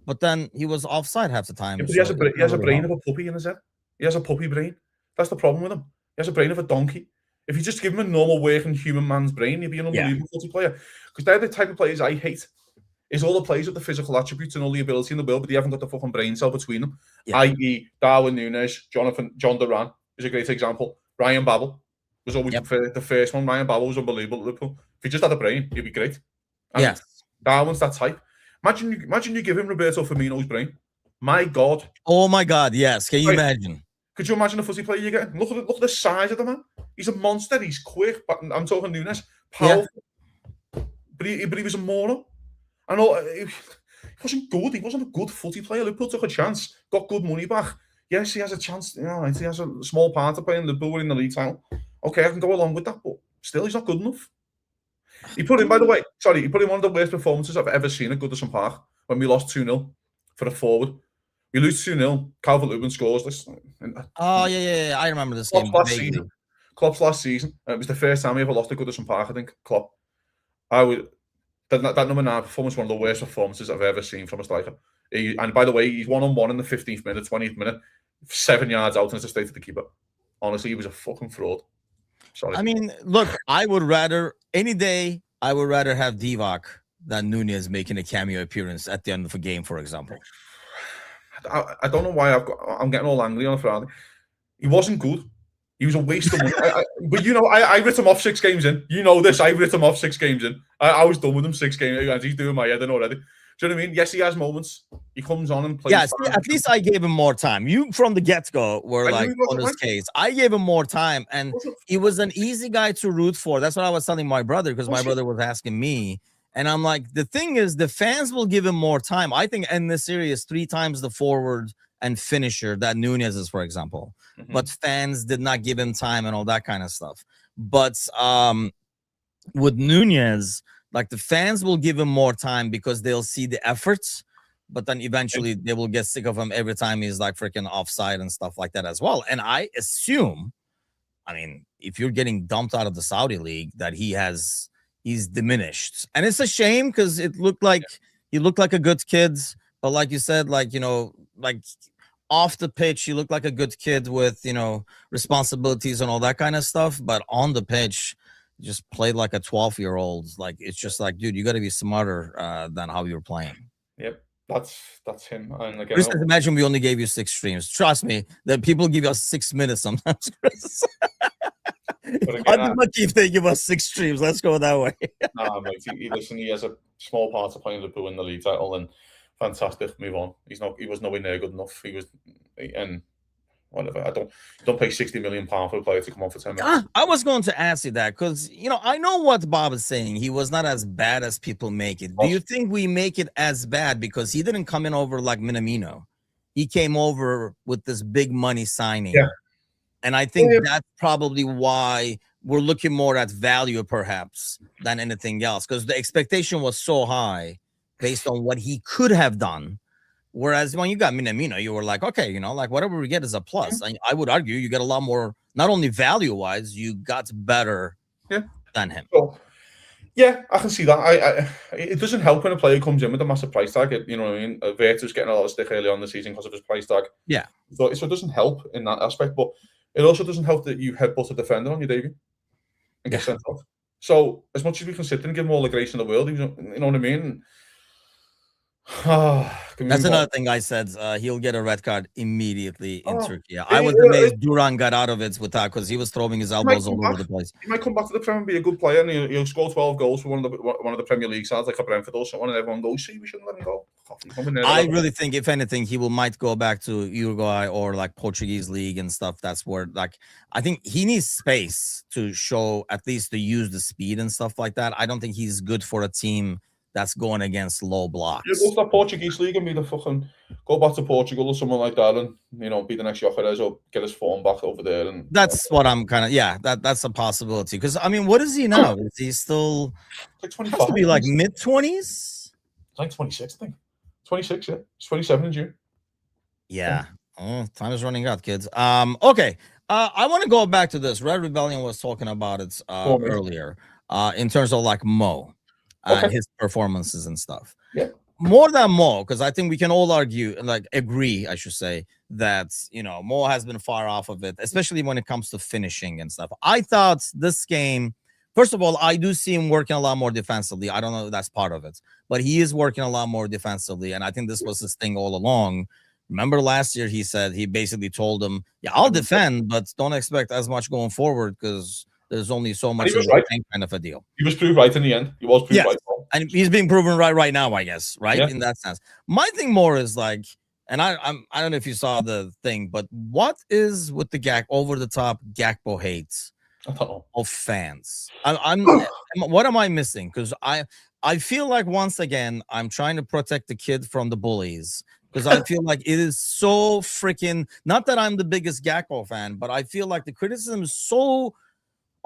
Speaker 1: but then he was offside half the time.
Speaker 2: Yeah, but he has a brain of a puppy in his head. He has a puppy brain. That's the problem with him. He has a brain of a donkey. If you just give him a normal working human man's brain, he'd be an unbelievable player. Because they're the type of players I hate. Is all the players with the physical attributes and all the ability in the world, but they haven't got the fucking brain cell between them. Yeah. I.e. Darwin Núñez, John Duran is a great example. Ryan Babel was always the first one. Ryan Babel was unbelievable at Liverpool. If he just had a brain, he'd be great. And
Speaker 1: yes.
Speaker 2: Darwin's that type. Imagine you give him Roberto Firmino's brain. My God.
Speaker 1: Oh my God, yes. Can you imagine?
Speaker 2: Could you imagine the footy player you're getting? Look at the size of the man. He's a monster. He's quick. But I'm talking Núñez. Powerful. Yeah. But he was a moron. I know he wasn't good. He wasn't a good footy player. Liverpool took a chance, got good money back. Yes, he has a chance. He has a small part to play in Liverpool in the league title. Okay, I can go along with that, but still, he's not good enough. He put in, by the way, he put in one of the worst performances I've ever seen at Goodison Park when we lost 2-0 for a forward. We lose 2-0. Calvert-Lewin scores this.
Speaker 1: Oh, yeah. I remember this game.
Speaker 2: Klopp's last season. It was the first time we ever lost at Goodison Park, I think, Klopp. that number 9 performance, one of the worst performances I've ever seen from a striker. And by the way, he's 1-on-1 in the 15th minute, 20th minute, 7 yards out, and it's a straight to the keeper. Honestly, he was a fucking fraud. Sorry.
Speaker 1: I mean, look, I would rather have Divock than Nunez making a cameo appearance at the end of a game, for example.
Speaker 2: I don't know why I'm getting all angry on a Friday. He wasn't good. He was a waste of money. But I writ him off 6 games in. You know this. I writ him off 6 games in. I was done with him 6 games. He's doing my head in already. Do you know what I mean? Yes, he has moments. He comes on and plays.
Speaker 1: Yeah, at least I gave him more time. You from the get-go were like on his case. I gave him more time, and he was an easy guy to root for. That's what I was telling my brother, because my brother was asking me. And I'm like, the thing is, the fans will give him more time. I think in this series, 3 times the forward and finisher that Nunez is, for example. But fans did not give him time and all that kind of stuff. But with Nunez, like, the fans will give him more time because they'll see the efforts, but then eventually they will get sick of him every time he's like freaking offside and stuff like that as well. And I assume, I mean, if you're getting dumped out of the Saudi league, that he's diminished. And it's a shame, because it looked like he looked like a good kid, but like you said, like, like off the pitch, he looked like a good kid with, responsibilities and all that kind of stuff. But on the pitch, just played like a 12-year-old. Like, it's just like, dude, you got to be smarter than how you're playing.
Speaker 2: Yep, that's him. And again,
Speaker 1: Chris, imagine we only gave you 6 streams. Trust me, that people give us 6 minutes sometimes, Chris. I'd be lucky if they give us 6 streams. Let's go that way.
Speaker 2: Nah, mate. Listen, he has a small part of playing Liverpool in the league title, and fantastic. Move on. He was nowhere near good enough. And whatever. Don't pay £60 million for a player to come on for 10 minutes.
Speaker 1: I was going to ask you that, because I know what Bob is saying. He was not as bad as people make it. Do you think we make it as bad because he didn't come in over like Minamino? He came over with this big money signing.
Speaker 2: Yeah.
Speaker 1: And I think that's probably why we're looking more at value, perhaps, than anything else, because the expectation was so high based on what he could have done. Whereas when you got Minamino, you were like, okay, like whatever we get is a plus. And I would argue you get a lot more, not only value-wise, you got better than him.
Speaker 2: So, yeah, I can see that. It doesn't help when a player comes in with a massive price tag. You know what I mean? Vertu's getting a lot of stick early on the season because of his price tag.
Speaker 1: Yeah.
Speaker 2: So it doesn't help in that aspect, but it also doesn't help that you headbutt a defender on your debut and get sent off. So as much as we can sit and give him all the grace in the world, you know what I mean?
Speaker 1: That's another thing I said. He'll get a red card immediately in Turkey. I was amazed Duran got out of it with that, because he was throwing his elbows all over the place.
Speaker 2: He might come back to the Premier and be a good player, and he'll score 12 goals for one of the Premier League sides, like a Brentford or someone, and everyone goes, "See, we shouldn't let him go."
Speaker 1: I really think, if anything, he might go back to Uruguay or like Portuguese league and stuff. That's where, like, I think he needs space to show, at least to use the speed and stuff like that. I don't think he's good for a team that's going against low blocks.
Speaker 2: Yeah, go to that Portuguese league and go back to Portugal or something like that, and be the next Jokeres, or get his form back over there. And
Speaker 1: that's what I'm kind of that's a possibility. Because I mean, what is he now? Is he still
Speaker 2: like 25?
Speaker 1: Has to be like mid-20s?
Speaker 2: It's like 26, I think. 26, yeah. It's 27 in June.
Speaker 1: Yeah. Oh, time is running out, kids. Okay. I want to go back to this. Red Rebellion was talking about it earlier. In terms of like Mo. His performances and stuff.
Speaker 2: Yeah.
Speaker 1: More than Mo, because I think we can all agree, I should say, that Mo has been far off of it, especially when it comes to finishing and stuff. I thought this game, first of all, I do see him working a lot more defensively. I don't know if that's part of it, but he is working a lot more defensively, and I think this was his thing all along. Remember last year he basically told him, "Yeah, I'll defend, but don't expect as much going forward because there's only so much of kind of a deal."
Speaker 2: He was proved right in the end. He was proved right.
Speaker 1: And he's being proven right now, I guess, right? Yeah. In that sense. My thing more is like, and I don't know if you saw the thing, but what is with the over the top Gakpo hates of fans? What am I missing? Because I feel like, once again, I'm trying to protect the kid from the bullies. Because I feel like it is so freaking, not that I'm the biggest Gakpo fan, but I feel like the criticism is so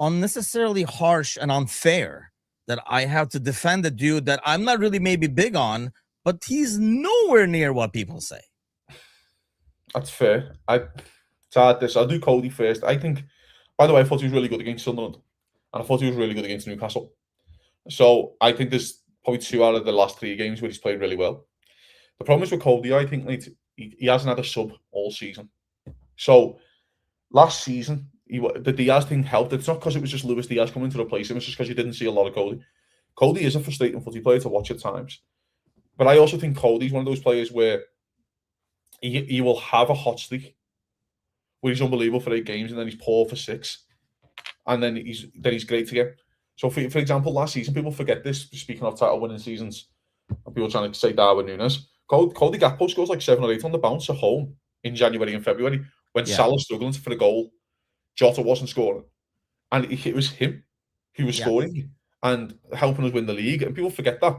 Speaker 1: unnecessarily harsh and unfair that I have to defend the dude that I'm not really maybe big on, but he's nowhere near what people say.
Speaker 2: That's fair. I'll do Cody first. I think, by the way, I thought he was really good against Sunderland, and I thought he was really good against Newcastle. So I think there's probably 2 out of the last 3 games where he's played really well. The problem is with Cody, I think like, he hasn't had a sub all season. So last season, the Diaz thing helped. It's not because it was just Luis Diaz coming to replace him. It's just because you didn't see a lot of Cody. Cody is a frustrating footy player to watch at times. But I also think Cody's one of those players where he will have a hot streak where he's unbelievable for 8 games and then he's poor for 6. And then he's great again. So, for example, last season, people forget this, speaking of title-winning seasons, and people trying to say Darwin Núñez. Cody Gakpo scores like 7 or 8 on the bounce at home in January and February when Salah's struggling for the goal. Jota wasn't scoring. And it was him who was scoring and helping us win the league. And people forget that.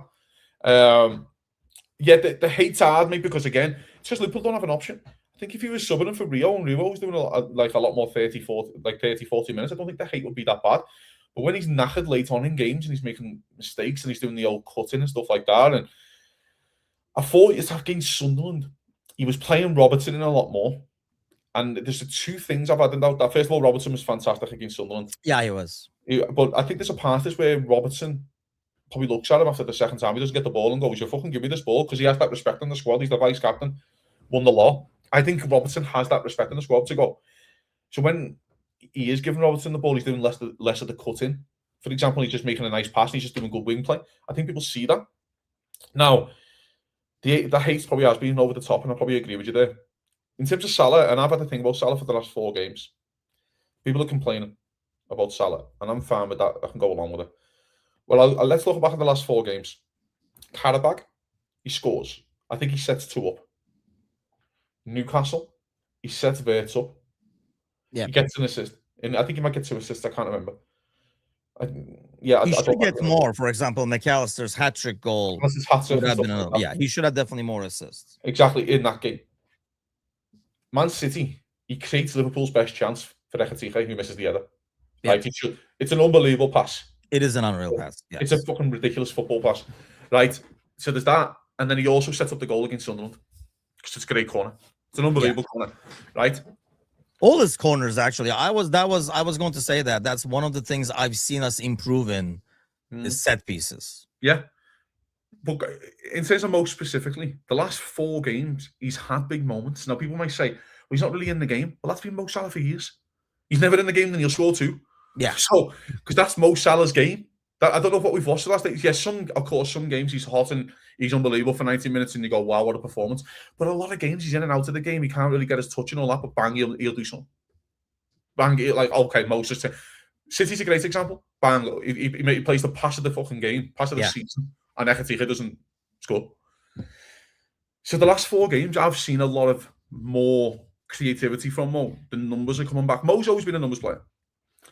Speaker 2: The hate's hard, mate, because, again, it's just Liverpool don't have an option. I think if he was subbing for Rio and Rio was doing a lot more 30, 40 minutes, I don't think the hate would be that bad. But when he's knackered late on in games and he's making mistakes and he's doing the old cutting and stuff like that, and I thought it's against Sunderland, he was playing Robertson in a lot more. And there's the 2 things I've had about that. First of all, Robertson was fantastic against Sunderland.
Speaker 1: Yeah, he was.
Speaker 2: But I think there's a part of this where Robertson probably looks at him after the second time. He doesn't get the ball and goes, "You fucking give me this ball," because he has that respect in the squad. He's the vice captain, won the lot. I think Robertson has that respect in the squad to go. So when he is giving Robertson the ball, he's doing less of the cutting. For example, he's just making a nice pass. He's just doing good wing play. I think people see that. Now, the hate probably has been over the top, and I probably agree with you there. In terms of Salah, and I've had to think about Salah for the last 4 games. People are complaining about Salah, and I'm fine with that. I can go along with it. Well, let's look back at the last 4 games. Karabakh, he scores. I think he sets 2 up. Newcastle, he sets Verts up.
Speaker 1: Yeah.
Speaker 2: He gets an assist. And I think he might get 2 assists. I can't remember.
Speaker 1: He should get more. For example, McAllister's hat-trick goal. He should have definitely more assists.
Speaker 2: Exactly, in that game. Man City, he creates Liverpool's best chance for Ekatike, who misses the header. Yeah. Like, it's an unbelievable pass.
Speaker 1: It is an unreal pass. Yes.
Speaker 2: It's a fucking ridiculous football pass. Right? So there's that. And then he also sets up the goal against Sunderland. Because it's a great corner. It's an unbelievable corner. Right?
Speaker 1: All his corners, actually. I was going to say that. That's one of the things I've seen us improve in is set pieces.
Speaker 2: Yeah. But in terms of most specifically, the last 4 games, he's had big moments. Now, people might say, well, he's not really in the game. Well, that's been Mo Salah for years. He's never in the game, then he'll score 2.
Speaker 1: Yeah.
Speaker 2: So, because that's Mo Salah's game. I don't know what we've watched the last days. Yes, of course, some games he's hot and he's unbelievable for 90 minutes and you go, wow, what a performance. But a lot of games, he's in and out of the game. He can't really get his touch and all that, but bang, he'll do something. Bang, like, okay, Moses. City's a great example. Bang, he plays the pass of the fucking game, pass of the season, and Ekatike doesn't score. So the last 4 games, I've seen a lot of more creativity from Mo. The numbers are coming back. Mo's always been a numbers player.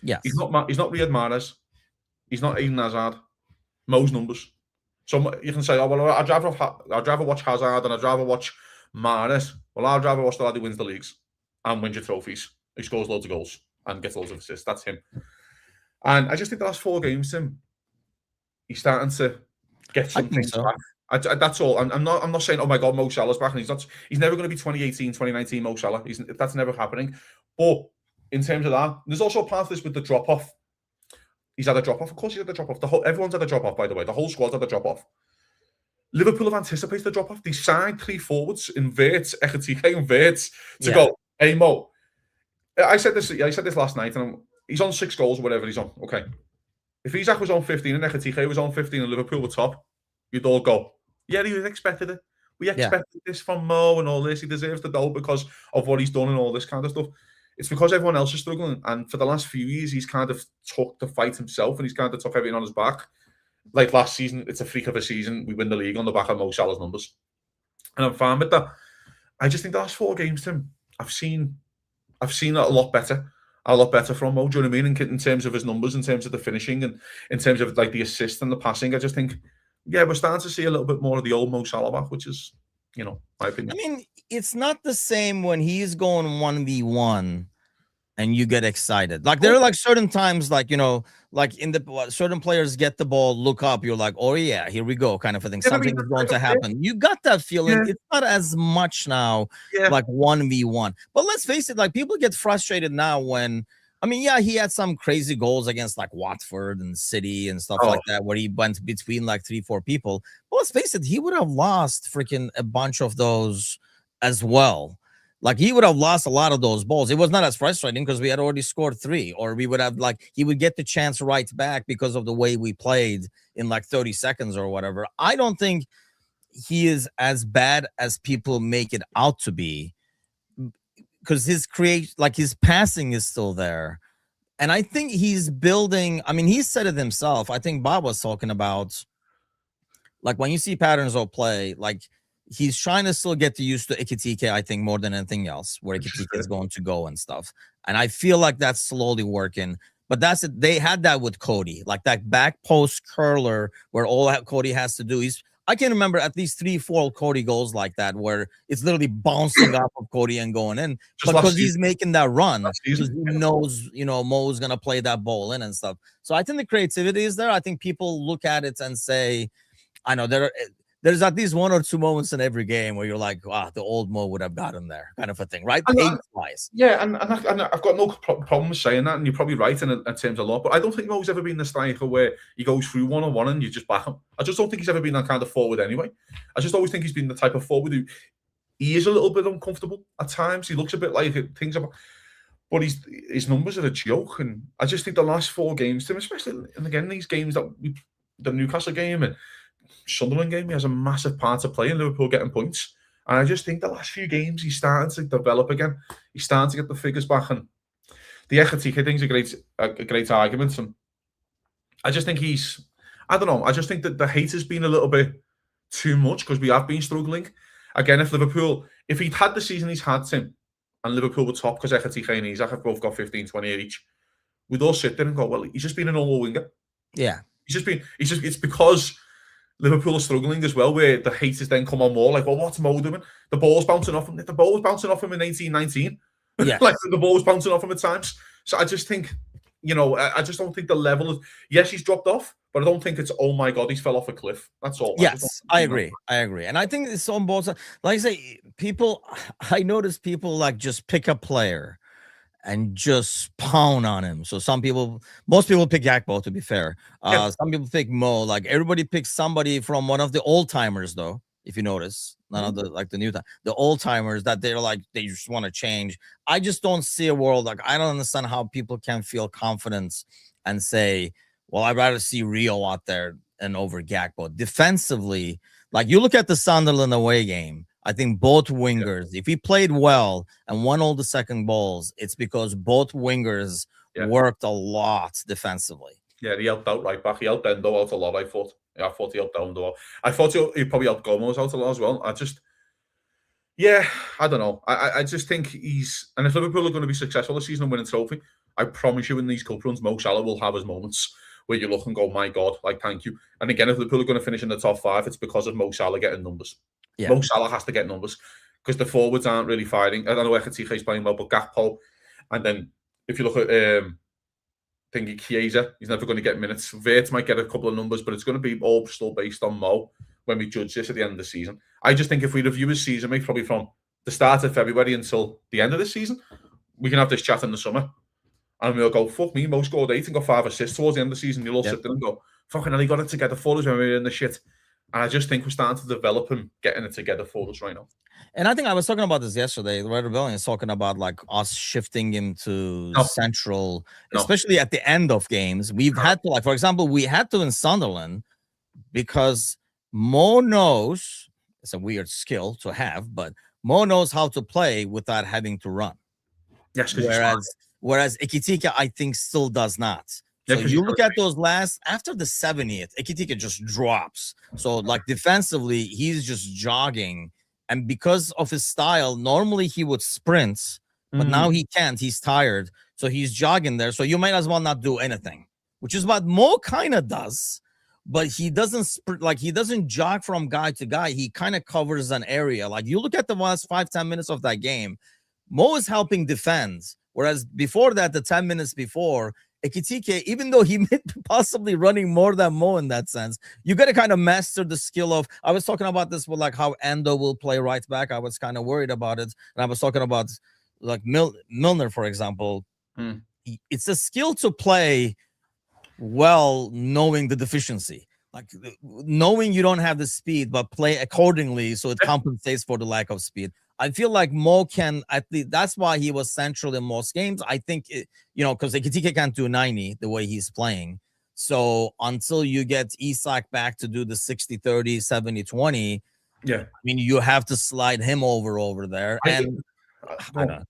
Speaker 1: Yes.
Speaker 2: He's not Riyad Mahrez. He's not Eden Hazard. Mo's numbers. So you can say, oh, well, I'd rather watch Hazard and I'd rather watch Mahrez. Well, I'd rather watch the lad who wins the leagues and wins your trophies. He scores loads of goals and gets loads of assists. That's him. And I just think the last 4 games, he's starting to get some things back. That's all. I'm not saying, oh my God, Mo Salah's back. And he's never going to be 2018, 2019 Mo Salah. That's never happening. But in terms of that, there's also a part of this with the drop-off. He's had a drop-off. Of course he's had a drop-off. Everyone's had a drop-off, by the way. The whole squad's had a drop-off. Liverpool have anticipated the drop-off. They signed 3 forwards in Verts, Ekatike and Verts to go, hey, Mo. I said this last night, and he's on 6 goals or whatever he's on. Okay. If Isaac was on 15 and Ekatike was on 15 and Liverpool were top, you'd all go, yeah, he expected it. We expected this from Mo and all this. He deserves the goal because of what he's done and all this kind of stuff. It's because everyone else is struggling. And for the last few years, he's kind of took the fight himself and he's kind of took everything on his back. Like last season, it's a freak of a season. We win the league on the back of Mo Salah's numbers. And I'm fine with that. I just think the last 4 games, Tim, I've seen it a lot better from Mo. Do you know what I mean? In terms of his numbers, in terms of the finishing, and in terms of like the assist and the passing, I just think, we're starting to see a little bit more of the old Mo Salah back, which is, my opinion.
Speaker 1: I mean, it's not the same when he's going 1v1 and you get excited. Like there are like certain times, like, like in the certain players get the ball, look up, you're like, oh yeah, here we go, kind of a thing. Something is going to happen. You got that feeling. It's not as much now, like 1v1. But let's face it, like people get frustrated now when, I mean, yeah, he had some crazy goals against like Watford and City and stuff
Speaker 2: Oh,
Speaker 1: like that, where he went between like 3-4 people. But let's face it, he would have lost freaking a bunch of those as well. Like he would have lost a lot of those balls. It was not as frustrating because we had already scored 3, or we would have like he would get the chance right back because of the way we played in like 30 seconds or whatever. I don't think he is as bad as people make it out to be, because his passing is still there. And I think he's building. I mean, he said it himself. I think Bob was talking about, like, when you see patterns of play, like he's trying to still get used to Ekitike, I think, more than anything else, where Ekitike is going to go and stuff. And I feel like that's slowly working. But that's it. They had that with Cody, like that back post curler, where all Cody has to do is, I can remember at least 3-4 Cody goals like that, where it's literally bouncing off of Cody and going in.
Speaker 2: Just
Speaker 1: But because he's making that run, because
Speaker 2: season.
Speaker 1: he knows, Mo's going to play that ball in and stuff. So I think the creativity is there. I think people look at it and say, I know there's at least 1 or 2 moments in every game where you're like, wow, the old Mo would have gotten there, kind of a thing, right? Pace-wise.
Speaker 2: Yeah, and I've got no problem saying that, and you're probably right in terms of a lot, but I don't think Mo's ever been the striker where he goes through one-on-one and you just back him. I just don't think he's ever been that kind of forward anyway. I just always think he's been the type of forward who, he is a little bit uncomfortable at times. He looks a bit like things about, but his numbers are a joke, and I just think the last 4 games to him, especially, and again, these games the Newcastle game and Sunderland game, he has a massive part to play in Liverpool getting points. And I just think the last few games he's starting to develop again. He's starting to get the figures back, and the Ekitike thing's a great argument. And I just think I don't know. I just think that the hate has been a little bit too much because we have been struggling. Again, if he'd had the season he's had, Tim, and Liverpool were top because Ekitike and Isak have both got 15, 20 each, we'd all sit there and go, well, he's just been a normal winger.
Speaker 1: Yeah.
Speaker 2: It's because Liverpool are struggling as well, where the haters then come on more like, well, what's Mo doing? The ball's bouncing off him. The ball was bouncing off him in 18-19.
Speaker 1: Yeah.
Speaker 2: Like the ball was bouncing off him at times. So I just think, I just don't think the level of, yes, he's dropped off, but I don't think it's, oh my God, he's fell off a cliff. That's all.
Speaker 1: Yes, I agree. And I think it's on both sides. Like I say, I notice people like just pick a player and just pound on him. So most people pick Gakpo, to be fair. Some people pick Mo. Like everybody picks somebody from one of the old timers, though. If you notice, none of the new time, the old timers that they're like, they just want to change. I just don't see a world, like, I don't understand how people can feel confidence and say, well, I'd rather see Rio out there and over Gakpo. Defensively, like you look at the Sunderland away game, I think both wingers, if he played well and won all the second balls, it's because both wingers worked a lot defensively.
Speaker 2: Yeah, he helped out right back. He helped Endo out a lot, I thought. Yeah, I thought he helped Endo out. I thought he probably helped Gomez out a lot as well. I don't know. I just think and if Liverpool are going to be successful this season and win a trophy, I promise you in these cup runs, Mo Salah will have his moments where you look and go, my God, like, thank you. And again, if Liverpool are going to finish in the top 5, it's because of Mo Salah getting numbers. Yeah. Mo Salah has to get numbers because the forwards aren't really fighting. I don't know where Ekitike is playing well, but Gakpo. And then if you look at Chiesa, he's never going to get minutes. Wirtz might get a couple of numbers, but it's going to be all still based on Mo when we judge this at the end of the season. I just think if we review his season, maybe probably from the start of February until the end of the season, we can have this chat in the summer. And we'll go, fuck me, Mo scored 8 and got 5 assists towards the end of the season. You'll all sit there and go, fucking hell, he got it together for us when we were in the shit. And I just think we're starting to develop him, getting it together for us right now.
Speaker 1: And I think I was talking about this yesterday. The Red Rebellion is talking about like us shifting him to central, especially at the end of games. We've had to, like, for example, we had to in Sunderland because Mo knows, it's a weird skill to have, but Mo knows how to play without having to run.
Speaker 2: Yes,
Speaker 1: whereas Ekitike, I think, still does not. So you look at those after the 70th, Ekitike just drops. So like defensively, he's just jogging. And because of his style, normally he would sprint, but now he can't. He's tired. So he's jogging there. So you might as well not do anything, which is what Mo kind of does. But he doesn't he doesn't jog from guy to guy. He kind of covers an area. Like you look at the last 5-10 minutes of that game, Mo is helping defend. Whereas before that, the 10 minutes before, Ekitike, even though he may be possibly running more than Mo in that sense, you got to kind of master the skill of, I was talking about this with like how Endo will play right back. I was kind of worried about it. And I was talking about like Milner, for example. it's a skill to play well, knowing the deficiency, like knowing you don't have the speed, but play accordingly so it compensates for the lack of speed. I feel like Mo can at least. That's why he was central in most games. I think because Ekitike can't do 90 the way he's playing. So until you get Isak back to do the 60-30, 70-20,
Speaker 2: yeah,
Speaker 1: I mean, you have to slide him over there.
Speaker 2: I
Speaker 1: And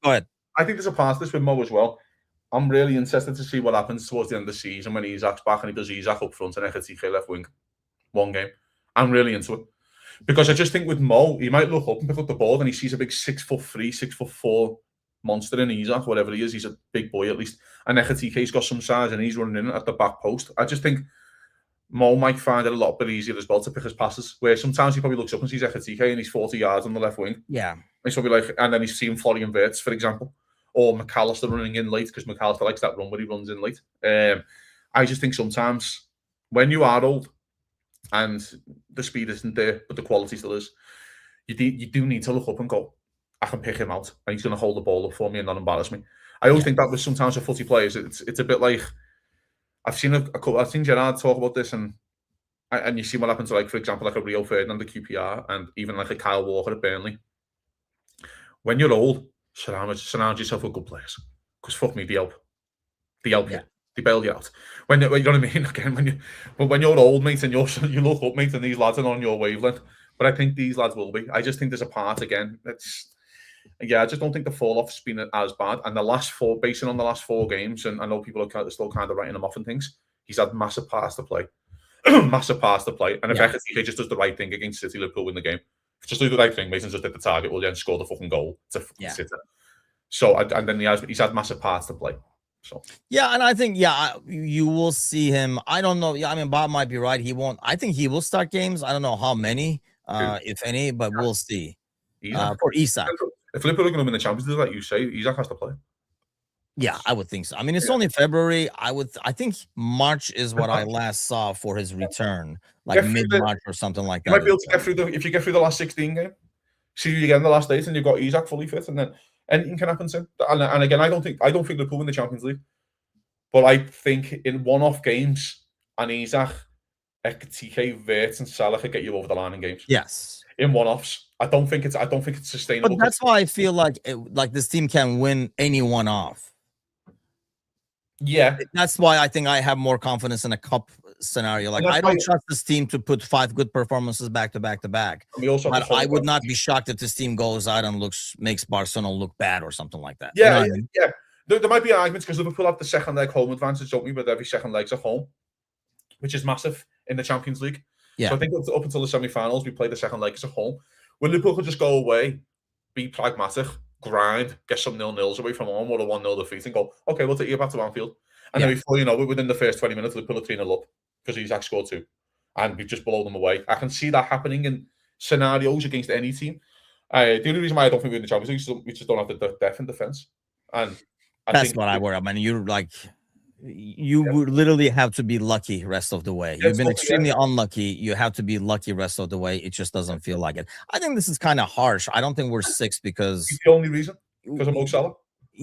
Speaker 2: go
Speaker 1: ahead.
Speaker 2: I think there's a part of this with Mo as well. I'm really interested to see what happens towards the end of the season when Isak's back and he does Isak up front and Ekitike left wing. One game. I'm really into it. Because I just think with Mo, he might look up and pick up the ball and he sees a big 6'3", 6'4" monster in Isak, whatever he is. He's a big boy at least. And Ekitike's got some size and he's running in at the back post. I just think Mo might find it a lot bit easier as well to pick his passes, where sometimes he probably looks up and sees Ekitike and he's 40 yards on the left wing.
Speaker 1: Yeah.
Speaker 2: He's probably like, and then he's seeing Florian Wirtz, for example, or McAllister running in late, because McAllister likes that run where he runs in late. I just think sometimes when you are old and the speed isn't there, but the quality still is, you do need to look up and go, I can pick him out and he's going to hold the ball up for me and not embarrass me. I always think that with sometimes with footy players, it's a bit like, I've seen I've seen Gerard talk about this, and you see what happens to, like, for example, like a Rio Ferdinand at QPR and even like a Kyle Walker at Burnley. When you're old, surround yourself with good players, because fuck me, they help you, they bail you out. When you know what I mean? Again, when you're old, mate, and you look up, mate, and these lads are on your wavelength. But I think these lads will be. I just think there's a part again. I just don't think the fall off's been as bad. And basing on the last four games, and I know people are still kind of writing him off and things, he's had massive parts to play. Massive parts to play. And if Ekitike just does the right thing against City, Liverpool win the game. Just do the right thing, Mason just hit the target, will then score the fucking goal to fucking City. So, and then he's had massive parts to play. So
Speaker 1: and I think you will see him. I don't know. I mean, Bob might be right. He won't. I think he will start games. I don't know how many, if any, but we'll see. For Isak,
Speaker 2: if Liverpool are going to win the Champions League, like you say, Isak has to play.
Speaker 1: Yeah, I would think so. I mean, it's only February. I think March is what I last saw for his return, like mid-March or something like that.
Speaker 2: You might be able to get through if you get through the last 16 game. See you again the last 8, and you've got Isak fully fit, and then anything can happen to him. And again, I don't think Liverpool win the Champions League, but I think in one-off games, and Isak, Ekitike, Wirtz, and Salah could get you over the line in games.
Speaker 1: Yes,
Speaker 2: in one-offs. I don't think it's sustainable.
Speaker 1: But that's why I feel like this team can win any one-off.
Speaker 2: Yeah,
Speaker 1: that's why I think I have more confidence in a cup scenario. Like, I don't trust this team to put 5 good performances back to back to back. But I would not be shocked if this team goes out and makes Barcelona look bad or something like that.
Speaker 2: Yeah, you know I mean? There might be arguments because Liverpool have the second leg home advantage, don't we? But every second leg's at home, which is massive in the Champions League. Yeah. So I think up until the semi-finals, we play the second leg as a home. When Liverpool could just go away, be pragmatic, grind, get some 0-0s away from home or a 1-0 defeat, and go, okay, we'll take you back to Anfield. And then before you know it, within the first 20 minutes, Liverpool are 3-0 up because Isak scored 2, and we just blow them away. I can see that happening in scenarios against any team. The only reason why I don't think we win the Champions League is we just don't have the depth in defence. And
Speaker 1: that's what I worry about. I mean, you would literally have to be lucky rest of the way. You've been extremely unlucky. You have to be lucky rest of the way. It just doesn't feel like it. I think this is kind of harsh. I don't think we're 6 because
Speaker 2: the only reason because of Mo Salah.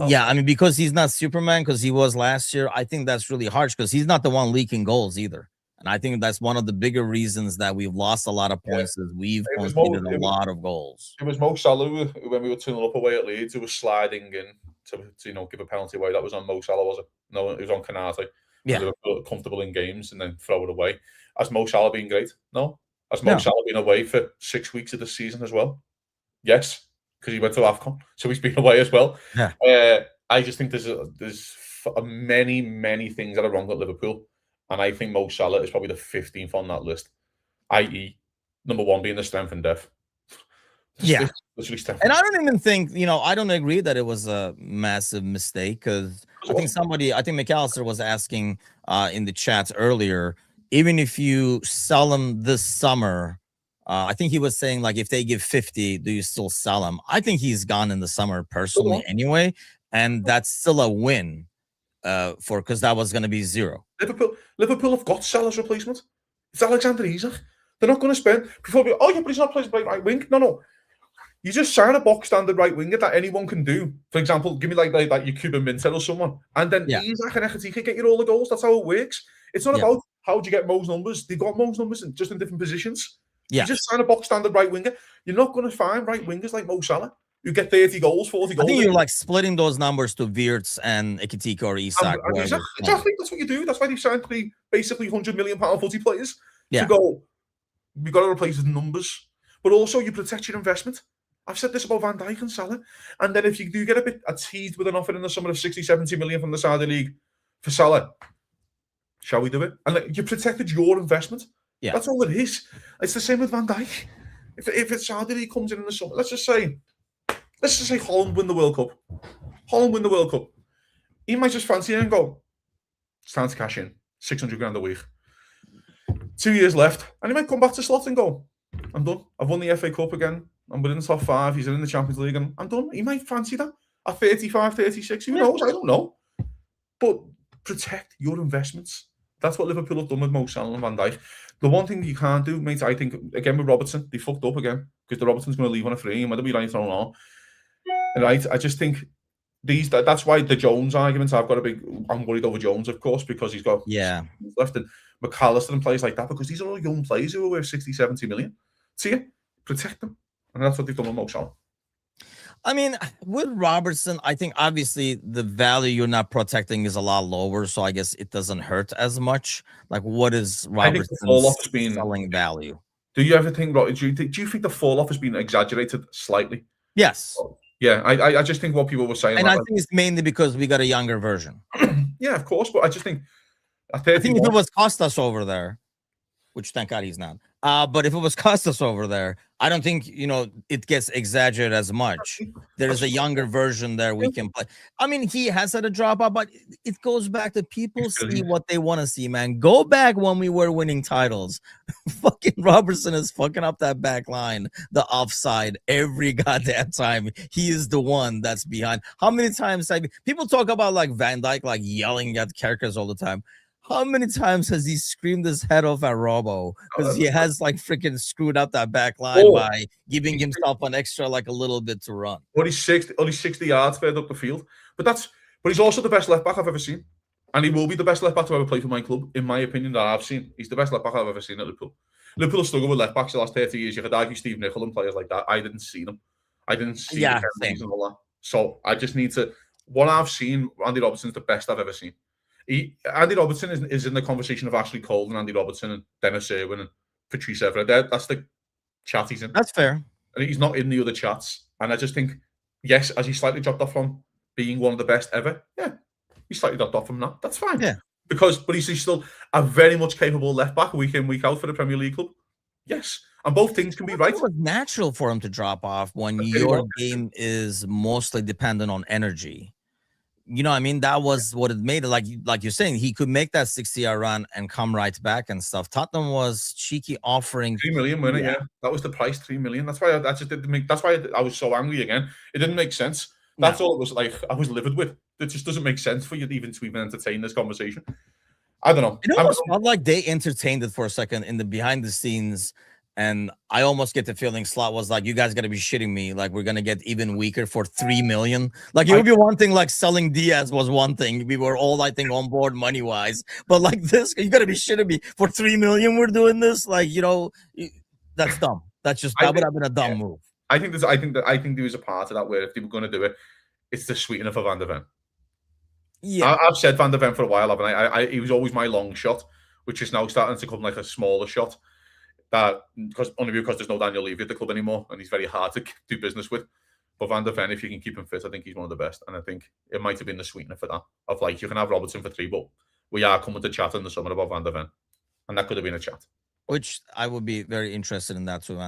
Speaker 1: Oh. Yeah, I mean, because he's not Superman, because he was last year. I think that's really harsh because he's not the one leaking goals either. And I think that's one of the bigger reasons that we've lost a lot of points is we've conceded a lot of goals.
Speaker 2: It was Mo Salah when we were 2-0 up away at Leeds, who was sliding in to give a penalty away. That was on Mo Salah, was it? No, it was on Canate.
Speaker 1: Yeah.
Speaker 2: They were comfortable in games and then throw it away. Has Mo Salah been great? No. Has Mo Salah been away for 6 weeks of the season as well? Yes, because he went to AFCON, so he's been away as well.
Speaker 1: Yeah.
Speaker 2: I just think there's many things that are wrong at Liverpool, and I think Mo Salah is probably the 15th on that list, i.e., number 1 being the strength and depth.
Speaker 1: Yeah, and I don't even think, I don't agree that it was a massive mistake because I think McAllister was asking in the chat earlier, even if you sell him this summer, I think he was saying, like, if they give 50, do you still sell him? I think he's gone in the summer personally anyway, and that's still a win because that was going to be 0.
Speaker 2: Liverpool have got Salah's replacement. It's Alexander Isak. They're not going to spend before. But he's not playing right wing. No. You just sign a box standard right winger that anyone can do. For example, give me like your Cuban Minter or someone, and then he's like an he can get you all the goals. That's how it works. It's not about how do you get Mo's numbers. They've got Mo's numbers just in different positions. You just sign a box standard right winger. You're not going to find right wingers like Mo Salah who get 30 goals, 40 goals.
Speaker 1: I think you're like splitting those numbers to Wirtz and Ekitike or Isak.
Speaker 2: Exactly. That's what you do. That's why they've signed three basically £100 million footy players to go. We've got to replace the numbers, but also you protect your investment. I've said this about Van Dijk and Salah. And then if you do get a teased with an offer in the summer of 60, 70 million from the Saudi League for Salah, shall we do it? And you protected your investment. Yeah. That's all it is. It's the same with Van Dijk. If it's Saudi League comes in the summer, let's just say Holland win the World Cup. He might just fancy it and go, it's time to cash in. 600 grand a week. 2 years left. And he might come back to slot and go, I'm done. I've won the FA Cup again. I'm within the top 5. He's in the Champions League and I'm done. He might fancy that at 35, 36. Who knows? I don't know. But protect your investments. That's what Liverpool have done with Mo Salah and Van Dijk. The one thing you can't do, mate, I think, again with Robertson, they fucked up again because the Robertson's going to leave on a free and whether we like it or not. Right? I just think that's why the Jones arguments, I'm worried over Jones, of course, because he's got left and McAllister and players like that because these are all young players who are worth 60, 70 million. See, protect them. And that's what they've done with Mo Salah.
Speaker 1: I mean, with Robertson, I think obviously the value you're not protecting is a lot lower, so I guess it doesn't hurt as much. Like, what is Robertson's selling value?
Speaker 2: Do you ever think? Do you think the fall off has been exaggerated slightly?
Speaker 1: Yes.
Speaker 2: Yeah, I just think what people were saying,
Speaker 1: and I think it's mainly because we got a younger version.
Speaker 2: Yeah, of course, but I just think
Speaker 1: I think if it was Costas over there, which thank God he's not. But if it was Costas over there, I don't think, it gets exaggerated as much. There is a younger version there we can play. I mean, he has had a dropout, but it goes back to people see what they want to see, man. Go back when we were winning titles. Fucking Robertson is fucking up that back line, the offside, every goddamn time. He is the one that's behind. How many times people talk about like Van Dijk, like yelling at Kerkers all the time. How many times has he screamed his head off at Robo because he has like freaking screwed up that back line by giving himself an extra like a little bit to run?
Speaker 2: Only 60 yards further up the field, but he's also the best left back I've ever seen, and he will be the best left back to ever play for my club, in my opinion, that I've seen. He's the best left back I've ever seen at Liverpool. Liverpool have struggled with left backs the last 30 years. You could argue Steve Nicol and players like that. I didn't see them. I didn't see them and all that. So I just need to. What I've seen, Andy Robertson's the best I've ever seen. Andy Robertson is in the conversation of Ashley Cole and Andy Robertson and Dennis Irwin and Patrice Evra. That's the chat he's in.
Speaker 1: That's fair.
Speaker 2: And he's not in the other chats. And I just think, yes, as he slightly dropped off from being one of the best ever, he slightly dropped off from that. That's fine.
Speaker 1: Yeah.
Speaker 2: But he's still a very much capable left back week in, week out for the Premier League club. Yes. And both things can be right.
Speaker 1: It was natural for him to drop off when your game is mostly dependent on energy. You know what I mean? That was what it made it. Like you're saying, he could make that 60-yard run and come right back and stuff. Tottenham was cheeky offering
Speaker 2: 3 million, wasn't it? Yeah, that was the price, 3 million. That's why that just didn't make. That's why I was so angry again. It didn't make sense. That's all it was. Like I was livid with. It just doesn't make sense for you to even entertain this conversation. I don't know.
Speaker 1: It almost felt like they entertained it for a second in the behind the scenes. And I almost get the feeling Slot was like, you guys got to be shitting me. Like, we're going to get even weaker for 3 million. Like, it would be one thing, like selling Diaz was one thing. We were all, I think, on board money-wise. But like this, you got to be shitting me. For 3 million, we're doing this? Like, that's dumb. That would have been a dumb move.
Speaker 2: I think there was a part of that where if they were going to do it, it's the sweetener for Van der Ven. Yeah. I've said Van der Ven for a while, haven't I? He was always my long shot, which is now starting to come like a smaller shot. That because there's no Daniel Levy at the club anymore, and he's very hard to do business with. But Van der Ven, if you can keep him fit, I think he's one of the best. And I think it might have been the sweetener for that. Of like, you can have Robertson for 3, but we are coming to chat in the summer about Van der Ven, and that could have been a chat.
Speaker 1: Which I would be very interested in that too.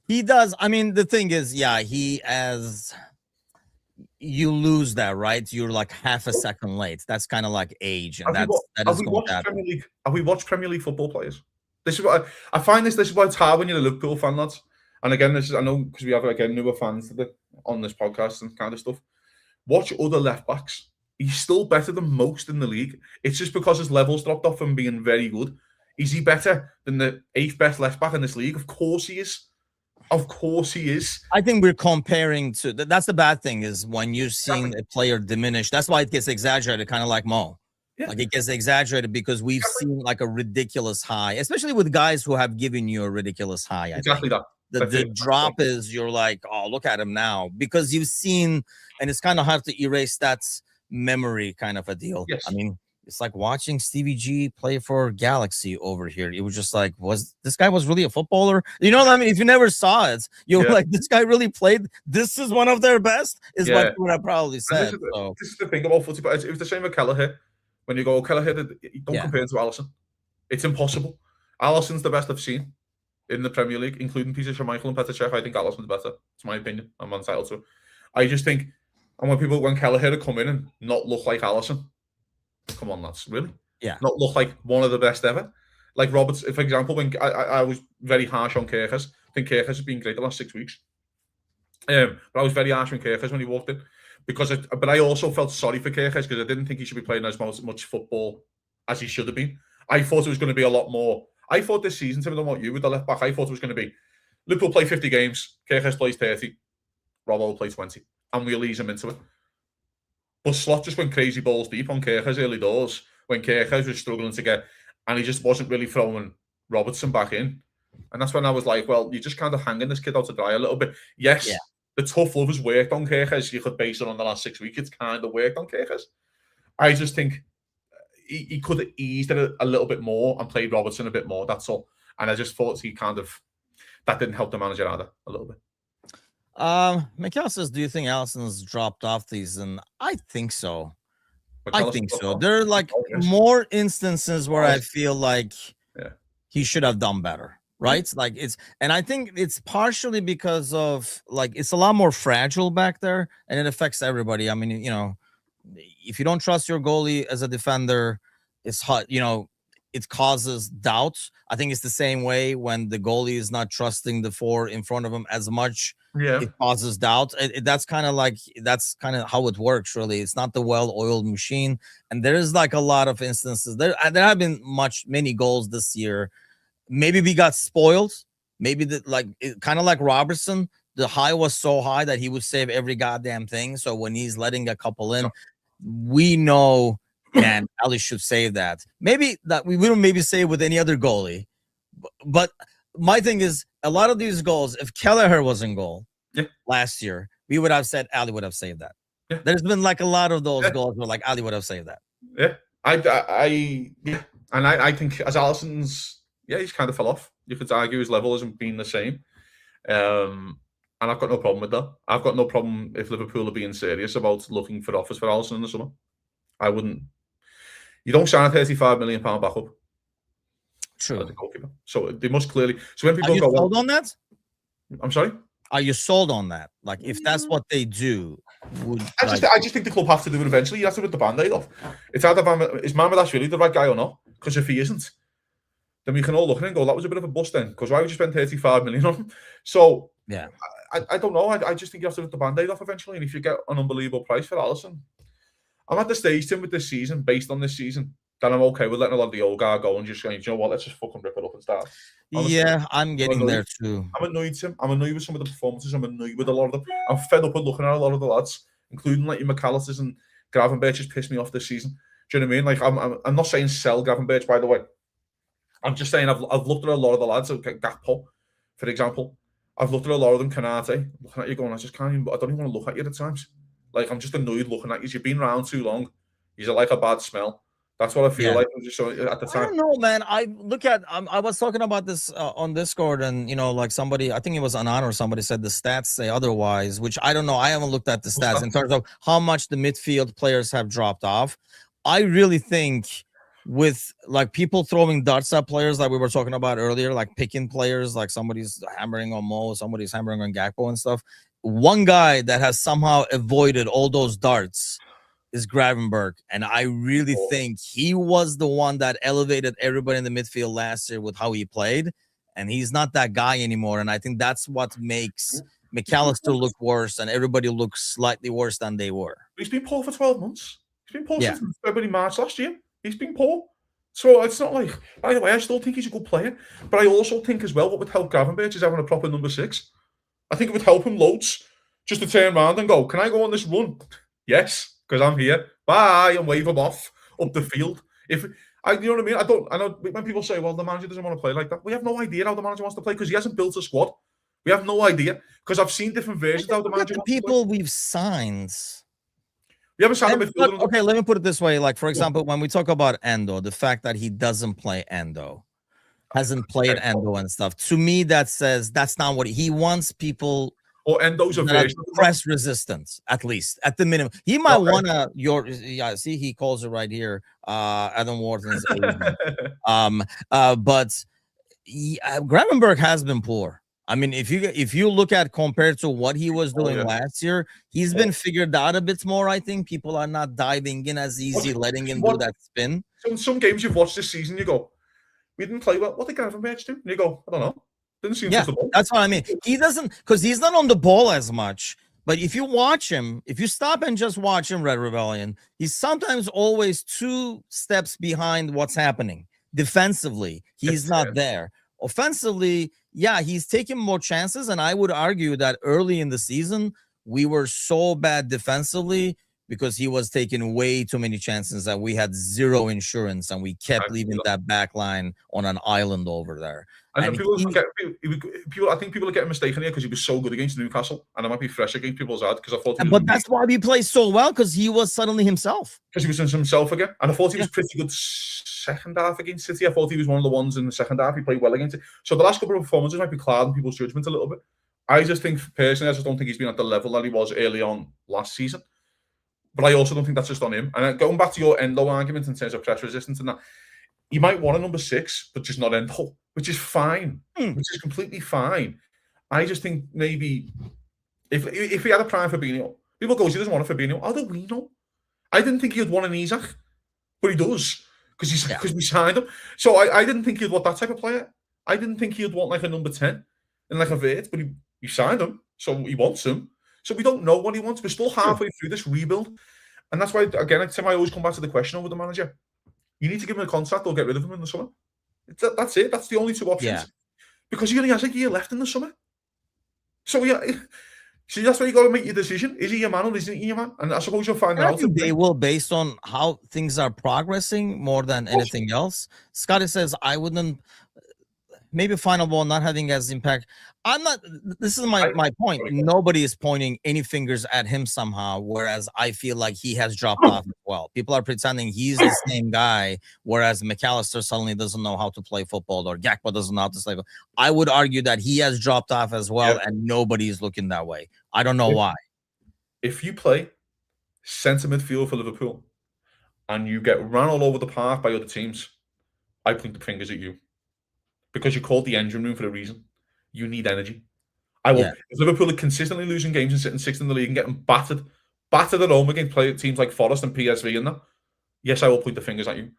Speaker 1: He does. I mean, the thing is, you lose that, right? You're like half a second late. That's kind of like age, and have
Speaker 2: we watched Premier League football players? This is what I find. This is why it's hard when you're a Liverpool fan, lads. And again, I know because we have newer fans on this podcast and kind of stuff. Watch other left backs. He's still better than most in the league. It's just because his levels dropped off from being very good. Is he better than the 8th best left back in this league? Of course he is. Of course he is.
Speaker 1: I think we're comparing to that's the bad thing is when you've seen a player diminish. That's why it gets exaggerated, kind of like Mo.
Speaker 2: Yeah.
Speaker 1: Like it gets exaggerated because we've seen like a ridiculous high, especially with guys who have given you a ridiculous high.
Speaker 2: Exactly that.
Speaker 1: The drop is you're like, oh, look at him now because you've seen, and it's kind of hard to erase that memory kind of a deal.
Speaker 2: Yes.
Speaker 1: I mean, it's like watching Stevie G play for Galaxy over here. It was just like, was this guy was really a footballer? You know what I mean? If you never saw it, you're like, this guy really played. This is one of their best, is what I probably said.
Speaker 2: This is the thing about footy, but it was the same with Kelleher. When you go, Kelleher, don't compare him to Alisson. It's impossible. Alisson's the best I've seen in the Premier League, including Peter Schmeichel and Petr Cech. I think Alisson's better. It's my opinion. I'm entitled to. I just think, and when Kelleher come in and not look like Alisson, come on, lads, really?
Speaker 1: Yeah.
Speaker 2: Not look like one of the best ever. Like Roberts, for example, when I was very harsh on Kerkers. I think Kerkers has been great the last 6 weeks. But I was very harsh on Kerkers when he walked in. But I also felt sorry for Kerkers because I didn't think he should be playing as much football as he should have been. I thought it was going to be a lot more. I thought this season, Tim, I don't know what you with the left back, I thought it was going to be Liverpool play 50 games, Kerkers plays 30, Robbo will play 20, and we'll ease him into it. But Slot just went crazy balls deep on Kerkers early doors when Kerkers was struggling to get, and he just wasn't really throwing Robertson back in. And that's when I was like, well, you're just kind of hanging this kid out to dry a little bit. Yes. Yeah. The tough love has worked on Kerkers. You could base it on the last 6 weeks. It's kind of worked on Kerkers. I just think he could have eased it a little bit more and played Robertson a bit more. That's all. And I just thought that didn't help the manager either a little bit.
Speaker 1: Mikel says, do you think Alisson's dropped off these? And I think so. I think so. There are like more instances where I feel like he should have done better. Right? Like and I think it's partially because of like it's a lot more fragile back there and it affects everybody. I mean, you know, if you don't trust your goalie as a defender, it's hot, you know, it causes doubts. I think it's the same way when the goalie is not trusting the four in front of him as much. Yeah, it causes doubt. That's kind of how it works, really. It's not the well-oiled machine. And there is like a lot of instances. There have been many goals this year. Maybe we got spoiled. Maybe kind of like Robertson, the high was so high that he would save every goddamn thing. So when he's letting a couple in, we know, man, Ali should save that. Maybe that we wouldn't maybe save with any other goalie. But my thing is, a lot of these goals, if Kelleher was in goal last year, we would have said Ali would have saved that. Yeah. There's been like a lot of those goals where like Ali would have saved that.
Speaker 2: Yeah, I think as Alisson's. Yeah, he's kind of fell off. You could argue his level hasn't been the same. And I've got no problem with that. I've got no problem if Liverpool are being serious about looking for offers for Alisson in the summer. I wouldn't. You don't sign a £35 million backup.
Speaker 1: True.
Speaker 2: So they must clearly. So when people
Speaker 1: are you sold on that?
Speaker 2: I'm sorry?
Speaker 1: Are you sold on that? Like, if that's what they do,
Speaker 2: I just think the club have to do it eventually. You have to rip the band-aid off. It's either is Managerial the right guy or not? Because if he isn't, then we can all look at it and go, that was a bit of a bust then, because why would you spend 35 million on him? So,
Speaker 1: yeah,
Speaker 2: I don't know. I just think you have to rip the band-aid off eventually. And if you get an unbelievable price for Alisson, I'm at the stage, Tim, with this season, based on this season, that I'm okay with letting a lot of the old guy go and just going, you know what, let's just fucking rip it up and start.
Speaker 1: Honestly, yeah, I'm getting there too.
Speaker 2: I'm annoyed, Tim. I'm annoyed with some of the performances. I'm annoyed with a lot of them. I'm fed up with looking at a lot of the lads, including like your McAllisters and Gravenberch has pissed me off this season. Do you know what I mean? Like, I'm not saying sell Gravenberch, by the way. I'm just saying I've looked at a lot of the lads, Gakpo, for example. I've looked at a lot of them, Kanate, looking at you going, I don't even want to look at you at times. Like, I'm just annoyed looking at you. You've been around too long. You're like a bad smell. That's what I feel like just at the time.
Speaker 1: I don't know, man. I was talking about this on Discord, and you know, like somebody, I think it was Anan or somebody said the stats say otherwise, which I don't know. I haven't looked at the stats in terms of how much the midfield players have dropped off. I really think with like people throwing darts at players like we were talking about earlier, like picking players, like somebody's hammering on Mo, somebody's hammering on Gakpo and stuff. One guy that has somehow avoided all those darts is Gravenberch, and I really think he was the one that elevated everybody in the midfield last year with how he played, and he's not that guy anymore, and I think that's what makes McAllister look worse, and everybody looks slightly worse than they were.
Speaker 2: He's been poor for 12 months. He's been poor since February, March last year. He's been poor. So it's not like, by the way, I still think he's a good player, but I also think as well what would help Gravenberch is having a proper number 6. I think it would help him loads just to turn around and go, can I go on this run? Yes, because I'm here. Bye, and wave him off up the field. You know what I mean? I know when people say, well, the manager doesn't want to play like that. We have no idea how the manager wants to play because he hasn't built a squad. We have no idea because I've seen different versions of how the manager wants to play.
Speaker 1: People we've signed.
Speaker 2: We haven't signed a midfielder.
Speaker 1: Okay, let me put it this way. Like, for example, when we talk about Endo, the fact that he doesn't play Endo, hasn't played Endo and stuff, to me, that says that's not what he wants. People
Speaker 2: or Endo's a version
Speaker 1: press resistance, at least at the minimum. He might want to see, he calls it right here. Adam Wharton's but Gravenberch has been poor. I mean, if you look at compared to what he was doing last year, he's been figured out a bit more. I think people are not diving in as easy, letting him do that spin.
Speaker 2: So in some games you've watched this season, you go, we didn't play well. What did Gravenberch do? And you go, I don't know. Didn't seem to the ball.
Speaker 1: That's what I mean. He doesn't, because he's not on the ball as much. But if you watch him, if you stop and just watch him, Red Rebellion, he's sometimes always 2 steps behind what's happening. Defensively, he's not there. Offensively, yeah, he's taking more chances. And I would argue that early in the season, we were so bad defensively because he was taking way too many chances that we had zero insurance and we kept leaving that back line on an island over there.
Speaker 2: And people I think people are getting mistaken here because he was so good against Newcastle, and it might be fresh against people's head because I thought.
Speaker 1: But that's why he plays so well, because he was suddenly himself.
Speaker 2: Because he was in himself again, and I thought he was pretty good second half against City. I thought he was one of the ones in the second half. He played well against it. So the last couple of performances might be clouding people's judgment a little bit. I just think personally, I just don't think he's been at the level that he was early on last season. But I also don't think that's just on him. And going back to your Endo argument in terms of press resistance and that, he might want a number 6, but just not Endo, which is fine, which is completely fine. I just think maybe if he had a prime Fabinho, people go, he doesn't want a Fabinho. How do we know? I didn't think he'd want an Isaac, but he does because we signed him. So I didn't think he'd want that type of player. I didn't think he'd want like a number 10 and like a Vert, but he signed him, so he wants him. So we don't know what he wants. We're still halfway through this rebuild. And that's why, again, Tim, I always come back to the question over the manager. You need to give him a contract or get rid of him in the summer. That's it. That's the only 2 options. Yeah. Because he only has a year left in the summer. So, see, that's where you got to make your decision. Is he your man or isn't he your man? And I suppose you'll find out.
Speaker 1: They will, based on how things are progressing more than anything else. Scotty says, I wouldn't, maybe final ball not having as impact. This is my point. Nobody is pointing any fingers at him somehow, whereas I feel like he has dropped off as well. People are pretending he's the same guy, whereas McAllister suddenly doesn't know how to play football or Gakpo doesn't know how to play football. I would argue that he has dropped off as well, and nobody is looking that way. I don't know why.
Speaker 2: If you play centre midfield for Liverpool and you get run all over the park by other teams, I point the fingers at you. Because you're called the engine room for a reason. You need energy. If Liverpool are consistently losing games and sitting 6th in the league and getting battered at home against teams like Forest and PSV and that, yes, I will point the fingers at you.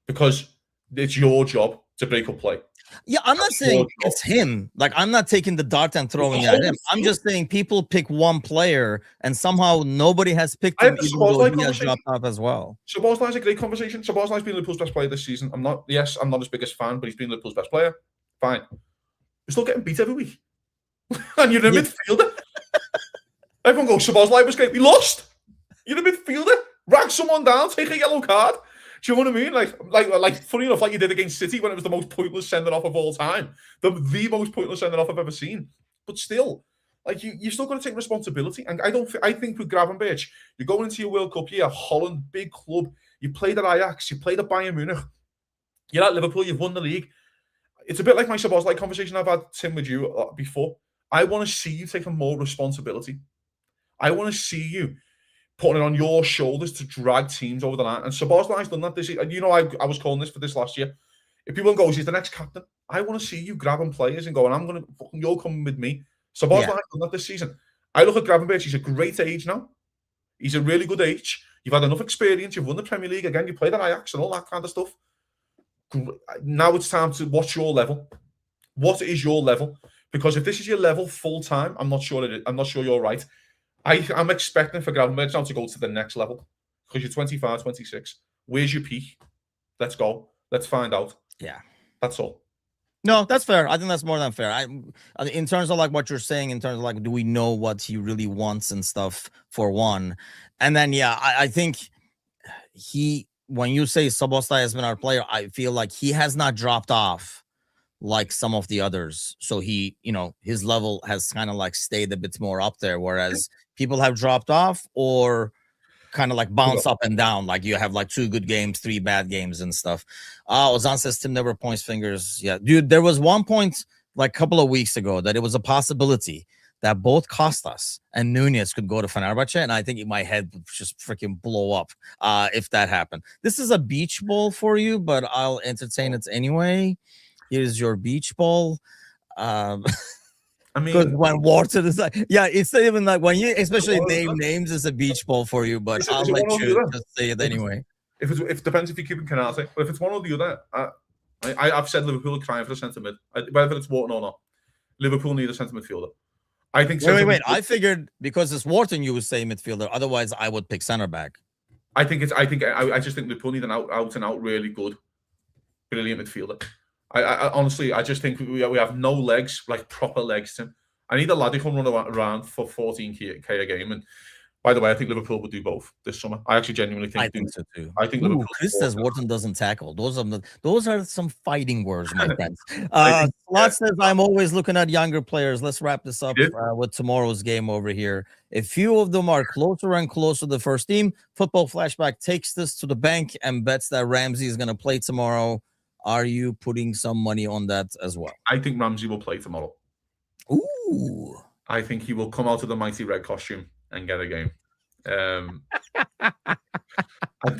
Speaker 2: Because it's your job to break up play.
Speaker 1: Yeah, I'm not saying it's him. Like, I'm not taking the dart and throwing it at him. I'm just saying people pick one player and somehow nobody has picked him, even though he has dropped off as well.
Speaker 2: Szoboszlai's a great conversation. Szoboszlai's been Liverpool's best player this season. I'm not his biggest fan, but he's been Liverpool's best player. Fine. You're still getting beat every week. And you're a midfielder. Everyone goes, Szoboszlai was great. We lost. You're a midfielder. Rag someone down, take a yellow card. Do you know what I mean? Like funny enough, like you did against City when it was the most pointless sending off of all time. The most pointless sending off I've ever seen. But still, like you still got to take responsibility. And I think with Gravenberch, you're going into your World Cup year, Holland, big club. You played at Ajax, you played at Bayern Munich. You're at Liverpool, you've won the league. It's a bit like my Szoboszlai conversation I've had, Tim, with you before. I want to see you taking more responsibility. I want to see you putting it on your shoulders to drag teams over the line. And Szoboszlai's done that this year. You know, I was calling this for this last year. If people go, he's the next captain. I want to see you grabbing players and going, you're coming with me. Szoboszlai's done that this season. I look at Gravenberch, he's a great age now. He's a really good age. You've had enough experience. You've won the Premier League again. You played at Ajax and all that kind of stuff. Now it's time to watch your level. What is your level? Because if this is your level full time, I'm not sure you're right. I'm expecting for Gravenberch now to go to the next level because you're 25, 26. Where's your peak? Let's go. Let's find out.
Speaker 1: Yeah.
Speaker 2: That's all.
Speaker 1: No, that's fair. I think that's more than fair. In terms of like what you're saying, in terms of like, do we know what he really wants and stuff for one, and then yeah, I think when you say Szoboszlai has been our player, I feel like he has not dropped off like some of the others. So he, his level has kind of like stayed a bit more up there, whereas people have dropped off or kind of like bounce up and down. Like you have like 2 good games, 3 bad games and stuff. Ozan says Tim never points fingers. Yeah, dude, there was one point like a couple of weeks ago that it was a possibility that both Costas and Nunez could go to Fenerbahce, and I think my head would just freaking blow up if that happened. This is a beach ball for you, but I'll entertain it anyway. Here's your beach ball. I mean, when water is like, yeah, it's not even like when you especially name names, it's a beach ball for you, but I'll let you just say it anyway.
Speaker 2: If it depends if you're keeping Canate, but if it's one or the other, I've said Liverpool are crying for a centre mid, whether it's Wharton or not. Liverpool need a centre midfielder. I think.
Speaker 1: Wait. I figured because it's Wharton, you would say midfielder. Otherwise, I would pick centre back.
Speaker 2: I just think Liverpool need an out and out really good, brilliant midfielder. I honestly, I just think we have no legs, like proper legs. Tim, I need a lad who can run around for 14k a game. And by the way, I think Liverpool would do both this summer. I actually genuinely think.
Speaker 1: I think so too.
Speaker 2: I think Liverpool.
Speaker 1: Chris says Wharton doesn't tackle. Those are some fighting words, my friends. Slot says I'm always looking at younger players. Let's wrap this up with tomorrow's game over here. A few of them are closer and closer to the first team. Football Flashback takes this to the bank and bets that Ramsey is going to play tomorrow. Are you putting some money on that as well?
Speaker 2: I think Ramsey will play tomorrow.
Speaker 1: Ooh.
Speaker 2: I think he will come out of the mighty red costume and get a game. I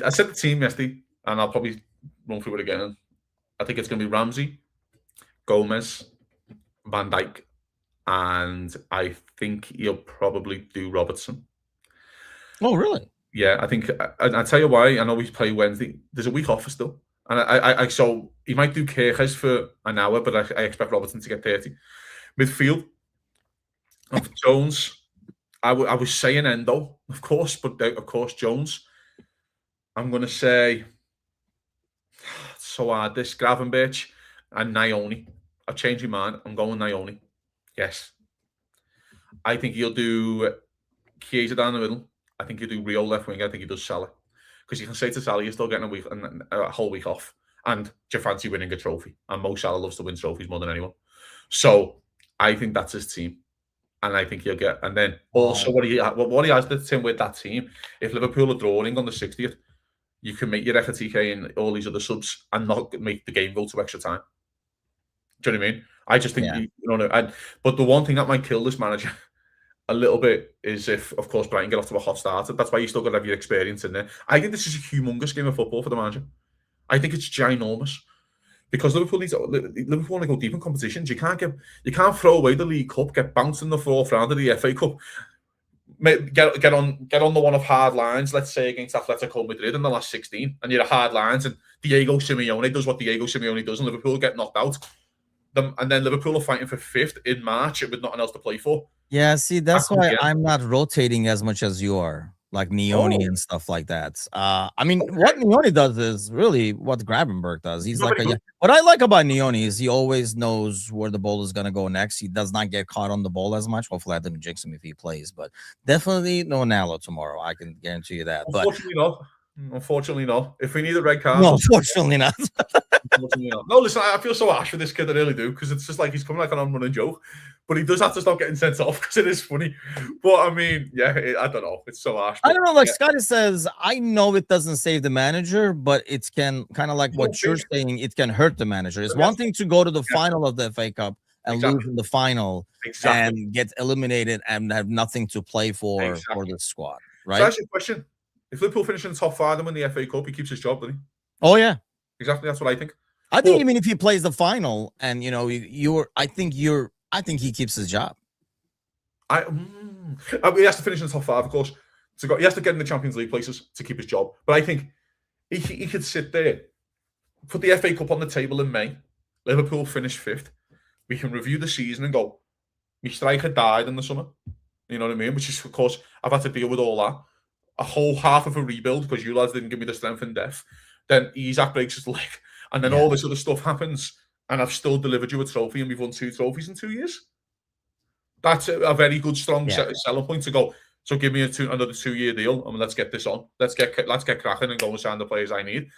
Speaker 2: said the team yesterday, and I'll probably run through it again. I think it's going to be Ramsey, Gomez, Van Dijk, and I think he'll probably do Robertson.
Speaker 1: Oh, really?
Speaker 2: Yeah, I think. I'll tell you why. I know we play Wednesday. There's a week off still. And I so he might do Kirches for an hour, but I expect Robertson to get 30. Midfield of Jones, I was saying Endo, of course, but of course Jones. I'm gonna say so hard this Gravenberch and Nyoni. I've changed my mind. I'm going Nyoni. Yes, I think he'll do Chiesa down the middle. I think he'll do Rio left wing. I think he does Salah. Because you can say to Salah, you're still getting a week and a whole week off, and do you fancy winning a trophy? And Mo Salah loves to win trophies more than anyone. So I think that's his team, and I think he'll get. And then also what he has the team with that team. If Liverpool are drawing on the 60th, you can make your Ekatike and all these other subs and not make the game go to extra time. Do you know what I mean? I just think but the one thing that might kill this manager a little bit is if, of course, Brighton get off to a hot start. That's why you still got to have your experience in there. I think this is a humongous game of football for the manager. I think it's ginormous because Liverpool want to go deep in competitions. You can't throw away the League Cup, get bounced in the fourth round of the FA Cup, get on the one of hard lines. Let's say against Atletico Madrid in the last 16, and you're hard lines, and Diego Simeone does what Diego Simeone does, and Liverpool get knocked out. And then Liverpool are fighting for 5th in March with nothing else to play for.
Speaker 1: Yeah, see, that's why I'm not rotating as much as you are, like Nyoni and stuff like that. I mean, what Nyoni does is really what Gravenberch does. He's what I like about Nyoni is he always knows where the ball is going to go next. He does not get caught on the ball as much. Hopefully, I didn't jinx him if he plays, but definitely no Nalo tomorrow. I can guarantee you that.
Speaker 2: Unfortunately not. If we need a red card,
Speaker 1: no, unfortunately not.
Speaker 2: No, listen, I feel so harsh for this kid. I really do, because it's just like he's coming like an on-running joke. But he does have to stop getting sent off because it is funny. But I mean, I don't know. It's so harsh.
Speaker 1: I don't know. Like Scotty says, I know it doesn't save the manager, but it can kind of like what you're saying. It can hurt the manager. It's one thing to go to the final of the FA Cup and lose in the final and get eliminated and have nothing to play for the squad. Right?
Speaker 2: So that's your question. If Liverpool finish in the top 5 in the FA Cup, he keeps his job, doesn't he?
Speaker 1: Oh yeah,
Speaker 2: exactly. That's what I think.
Speaker 1: I think even if he plays the final, and I think he keeps his job.
Speaker 2: He has to finish in the top 5, of course. He has to get in the Champions League places to keep his job. But I think he could sit there, put the FA Cup on the table in May. Liverpool finish 5th. We can review the season and go, my striker died in the summer. You know what I mean? Which is, of course, I've had to deal with all that. A whole half of a rebuild because you lads didn't give me the strength and depth. Then Isaac breaks his leg. And then all this other stuff happens. and I've still delivered you a trophy, and we've won 2 trophies in 2 years. That's a very good, strong selling point to go. So give me another 2-year deal, and let's get this on. Let's get cracking and go and sign the players I need.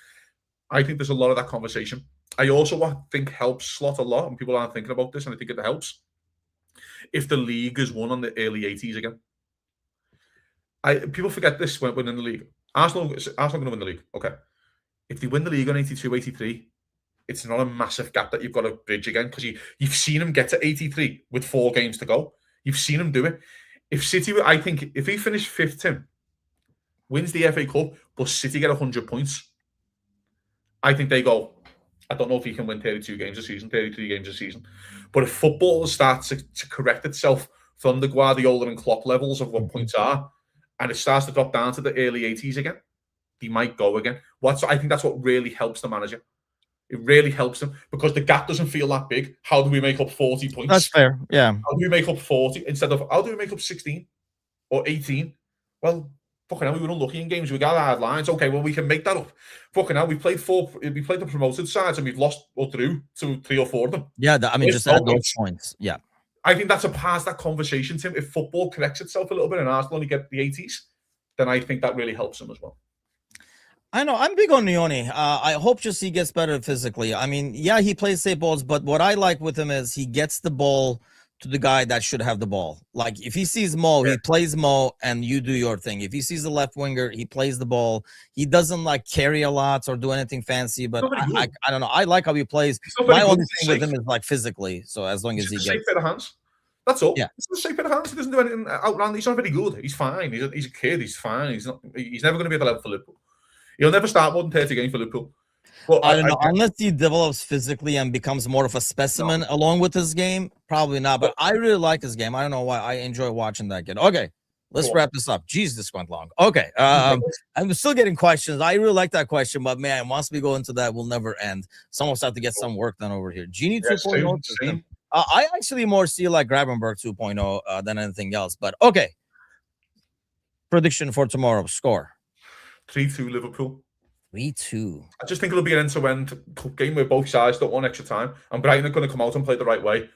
Speaker 2: I think there's a lot of that conversation. I also think helps Slot a lot, and people aren't thinking about this, and I think it helps if the league is won on the early 80s again. People forget this when in the league. Arsenal going to win the league. Okay. If they win the league on 82, 83, it's not a massive gap that you've got to bridge again, because you've seen him get to 83 with 4 games to go. You've seen him do it. If City, I think, if he finished 5th, Tim, wins the FA Cup, but City get 100 points, I think they go, I don't know if he can win 32 games a season, 33 games a season. But if football starts to correct itself from the Guardiola and Klopp levels of what points are, and it starts to drop down to the early 80s again, he might go again. I think that's what really helps the manager. It really helps them, because the gap doesn't feel that big. How do we make up 40 points?
Speaker 1: That's fair, yeah.
Speaker 2: How do we make up 40 instead of, how do we make up 16 or 18? Well, fucking hell, we were unlucky in games. We got hard lines. Okay, well, we can make that up. Fucking hell, we played the promoted sides, and we've lost or drew to 3 or 4 of them.
Speaker 1: Yeah, just add those points. Yeah.
Speaker 2: I think that's a part of that conversation, Tim. If football corrects itself a little bit and Arsenal only get the 80s, then I think that really helps them as well.
Speaker 1: I know. I'm big on Leone. I hope just he gets better physically. I mean, yeah, he plays safe balls, but what I like with him is he gets the ball to the guy that should have the ball. Like, if he sees Mo, he plays Mo, and you do your thing. If he sees the left winger, he plays the ball. He doesn't like carry a lot or do anything fancy, but I don't know. I like how he plays. My only thing with him is like physically. So as long as he gets
Speaker 2: safe pair of hands. That's all.
Speaker 1: Yeah.
Speaker 2: He's a safe pair of hands. He doesn't do anything outlandish. He's not very good. He's fine. He's a kid. He's fine. He's never going to be at the level for Liverpool. He'll never start more than 30 games for Liverpool. But
Speaker 1: I don't know. Unless he develops physically and becomes more of a specimen along with his game, probably not. But I really like his game. I don't know why. I enjoy watching that kid. Okay, let's wrap this up. Jeez, this went long. Okay, I'm still getting questions. I really like that question, but man, once we go into that, we'll never end. Someone have to get some work done over here. Genie 2.0. I actually more see like Gravenberg 2.0 than anything else. But okay, prediction for tomorrow. Score
Speaker 2: 3-2 Liverpool.
Speaker 1: 3-2.
Speaker 2: I just think it'll be an end-to-end game where both sides don't want extra time. And Brighton are going to come out and play the right way.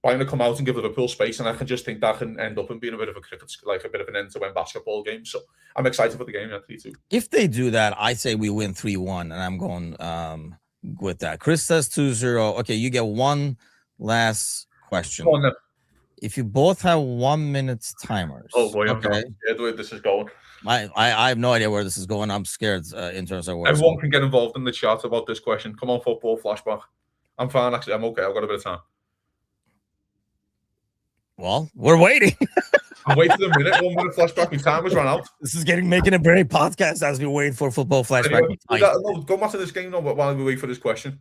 Speaker 2: Brighton will come out and give Liverpool space, and I can just think that can end up in being a bit of a cricket, like a bit of an end-to-end basketball game. So I'm excited for the game at 3-2.
Speaker 1: If they do that, I say we win 3-1, and I'm going with that. Chris says 2-0. Okay, you get one last question.
Speaker 2: Go on, then.
Speaker 1: If you both have 1 minute timers.
Speaker 2: Oh boy, I'm scared the way this is going.
Speaker 1: I have no idea where this is going. I'm scared in terms of where
Speaker 2: everyone can get involved in the chat about this question. Come on, football flashback. I'm fine, actually. I'm okay. I've got a bit of time.
Speaker 1: Well, we're waiting.
Speaker 2: I'm waiting a minute. 1 minute flashback. My time has run out.
Speaker 1: This is making a very podcast as we wait for football flashback.
Speaker 2: Anyway, go back to this game while we wait for this question.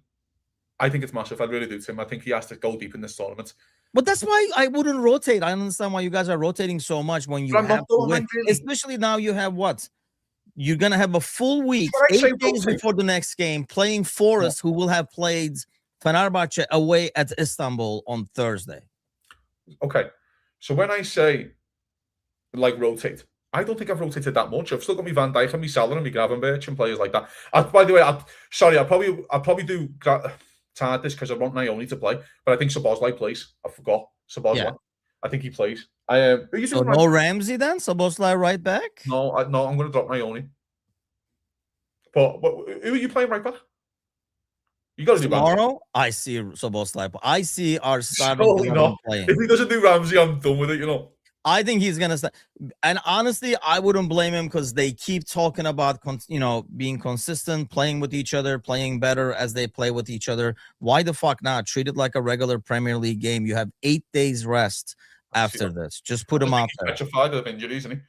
Speaker 2: I think it's massive. I really do, Tim. I think he has to go deep in this tournament.
Speaker 1: But that's why I wouldn't rotate. I understand why you guys are rotating so much when you have to win. Really. Especially now you have what? You're going to have a full week, 8 days before the next game, playing Forest, who will have played Fenerbahce away at Istanbul on Thursday.
Speaker 2: Okay. So when I say, like, rotate, I don't think I've rotated that much. I've still got me Van Dijk and me Salah and me Gravenberch and players like that. By the way, I'll probably do Tardis because I want Naoni to play, but I think Szoboszlai plays. I forgot Szoboszlai. Yeah. I think he plays.
Speaker 1: So no Ramsey then? Szoboszlai right back?
Speaker 2: No, I'm going to drop Naoni. But who are you playing right back? You got to do
Speaker 1: tomorrow. I see Szoboszlai. I see our starting playing.
Speaker 2: If he doesn't do Ramsey, I'm done with it. You know.
Speaker 1: I think he's gonna start. And honestly, I wouldn't blame him because they keep talking about being consistent, playing with each other, playing better as they play with each other. Why the fuck not? Treat it like a regular Premier League game. You have 8 days rest after this. Just put him out there.
Speaker 2: Petrified of injuries, isn't he?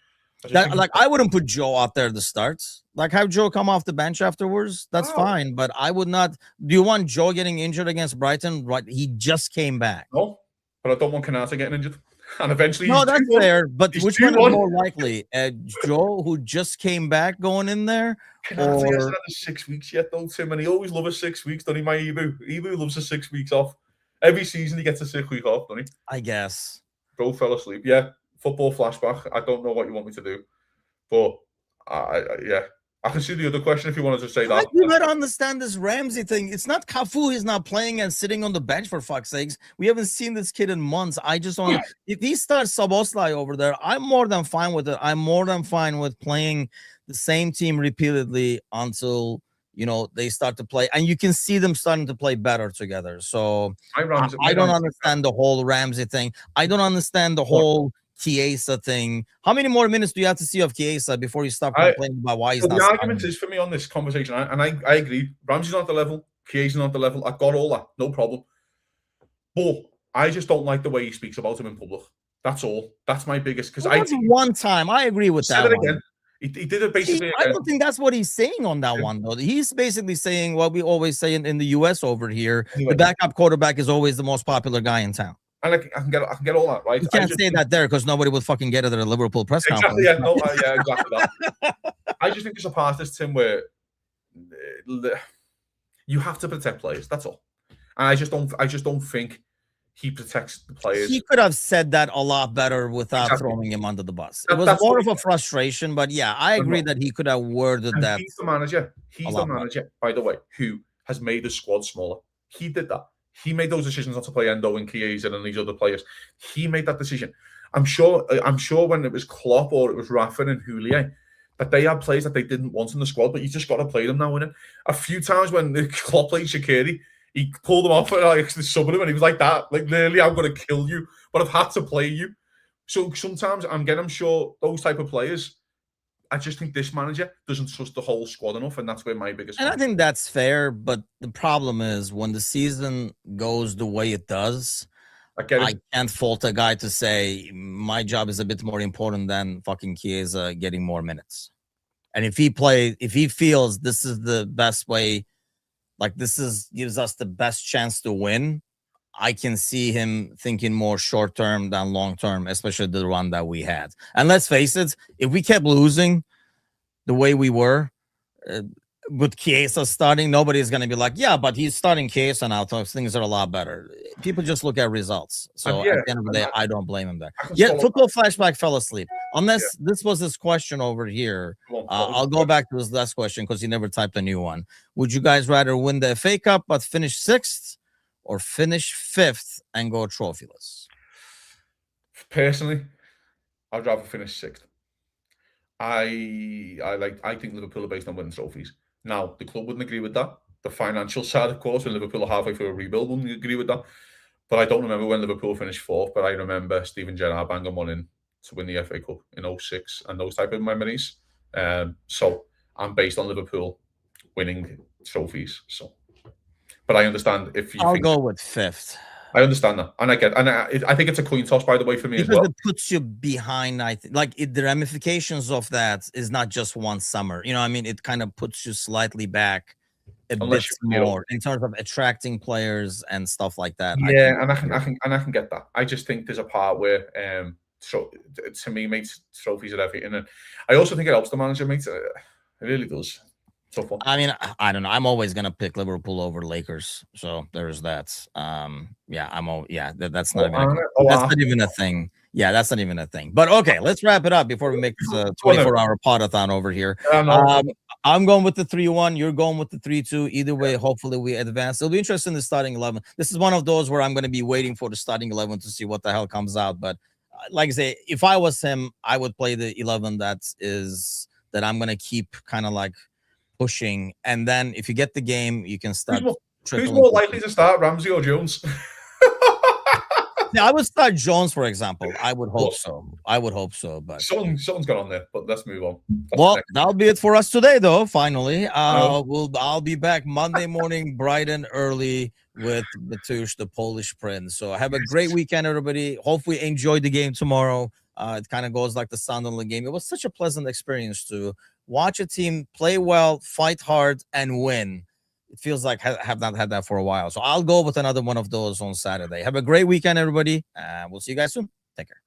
Speaker 1: I wouldn't put Joe out there to start. Like, have Joe come off the bench afterwards. That's fine. But I would not. Do you want Joe getting injured against Brighton? Right, he just came back.
Speaker 2: No, but I don't want Kanata getting injured. And eventually,
Speaker 1: no, that's fair. But which one is more likely? Joe, who just came back, going in there,
Speaker 2: or he hasn't had 6 weeks yet, though, Tim. And he always loves his 6 weeks, doesn't he? My Ibu loves his 6 weeks off. Every season he gets a 6 week off, doesn't he?
Speaker 1: I guess.
Speaker 2: Bro fell asleep. Yeah, football flashback. I don't know what you want me to do, but I I can see the other question if you wanted to say that.
Speaker 1: You gotta understand this Ramsey thing. It's not Cafu. He's not playing and sitting on the bench, for fuck's sakes. We haven't seen this kid in months. I just don't. If he starts Szoboszlai over there, I'm more than fine with it. I'm more than fine with playing the same team repeatedly until they start to play, and you can see them starting to play better together. So I don't understand the whole Ramsey thing. I don't understand the whole Chiesa thing. How many more minutes do you have to see of Chiesa before you stop complaining about why he's not?
Speaker 2: The argument is for me on this conversation, and I agree. Ramsey's not the level. Chiesa's not the level. I've got all that, no problem. But I just don't like the way he speaks about him in public. That's all. That's my biggest. Because
Speaker 1: one time, I agree with that.
Speaker 2: Said it again. He did it basically.
Speaker 1: I don't think that's what he's saying on that one, though. He's basically saying what we always say in the U.S. over here. Anyway, the backup quarterback is always the most popular guy in town.
Speaker 2: And I can get all that, right?
Speaker 1: You can't say that there because nobody would fucking get it at a Liverpool press conference.
Speaker 2: Yeah, exactly that. I just think there's a part of this, Tim, where you have to protect players. That's all. And I just don't think he protects the players.
Speaker 1: He could have said that a lot better without throwing him under the bus. It was more of a frustration, but yeah, I agree that he could have worded that.
Speaker 2: He's the manager. He's the manager, by the way, who has made the squad smaller. He did that. He made those decisions not to play Endo and Chiesa and these other players. He made that decision. I'm sure when it was Klopp or it was Rafa and Houllier, that they had players that they didn't want in the squad, but you just got to play them now, innit? A few times when Klopp played Shaqiri, he pulled them off like the sub of him, and he was like that, like literally, I'm going to kill you, but I've had to play you. So sometimes I'm sure those type of players. I just think this manager doesn't trust the whole squad enough, and that's where my biggest.
Speaker 1: And I think that's fair, but the problem is when the season goes the way it does, I can't fault a guy to say my job is a bit more important than fucking Chiesa getting more minutes. And if he feels this is the best way, like gives us the best chance to win, I can see him thinking more short term than long term, especially the run that we had. And let's face it, if we kept losing the way we were with Chiesa starting, nobody's going to be like, yeah, but he's starting Chiesa now, so things are a lot better. People just look at results. So at the end of the day, I don't blame him there. Yeah, football flashback fell asleep. Unless this was his question over here. I'll go back to his last question because he never typed a new one. Would you guys rather win the FA Cup but finish 6th? Or finish 5th and go trophyless?
Speaker 2: Personally, I'd rather finish 6th. I think Liverpool are based on winning trophies. Now, the club wouldn't agree with that. The financial side, of course, when Liverpool are halfway through a rebuild, wouldn't agree with that. But I don't remember when Liverpool finished 4th, but I remember Steven Gerrard banging one in to win the FA Cup in 2006 and those type of memories. So I'm based on Liverpool winning trophies. So. But I understand if you.
Speaker 1: I'll go with 5th.
Speaker 2: I understand that, and I think it's a coin toss, by the way, for me
Speaker 1: because
Speaker 2: as well.
Speaker 1: It puts you behind. The ramifications of that is not just one summer. You know, I mean, it kind of puts you slightly back a bit more in terms of attracting players and stuff like that.
Speaker 2: Yeah, and I can get that. I just think there's a part where, so to me, makes trophies at everything, and I also think it helps the manager, makes it really does. So
Speaker 1: I mean, I don't know. I'm always gonna pick Liverpool over Lakers, so there's that. That's not even a thing. Yeah, that's not even a thing. But okay, let's wrap it up before we make this a 24-hour podathon over here. I'm going with the 3-1. You're going with the 3-2. Either way, hopefully we advance. It'll be interesting in the starting 11. This is one of those where I'm going to be waiting for the starting 11 to see what the hell comes out. But like I say, if I was him, I would play the 11 that I'm going to keep kind of like pushing, and then if you get the game, you can start.
Speaker 2: Who's more likely to start, Ramsey or Jones?
Speaker 1: Yeah, I would start Jones, for example. I would hope so. But
Speaker 2: someone's got on there. But let's move on.
Speaker 1: That'll be it for us today, though. Finally, I'll be back Monday morning, bright and early, with Matusz, the Polish Prince. So have a great weekend, everybody. Hopefully, enjoy the game tomorrow. It kind of goes like the Sunderland game. It was such a pleasant experience to watch a team play well, fight hard, and win. It feels like I have not had that for a while. So I'll go with another one of those on Saturday. Have a great weekend, everybody. We'll see you guys soon. Take care.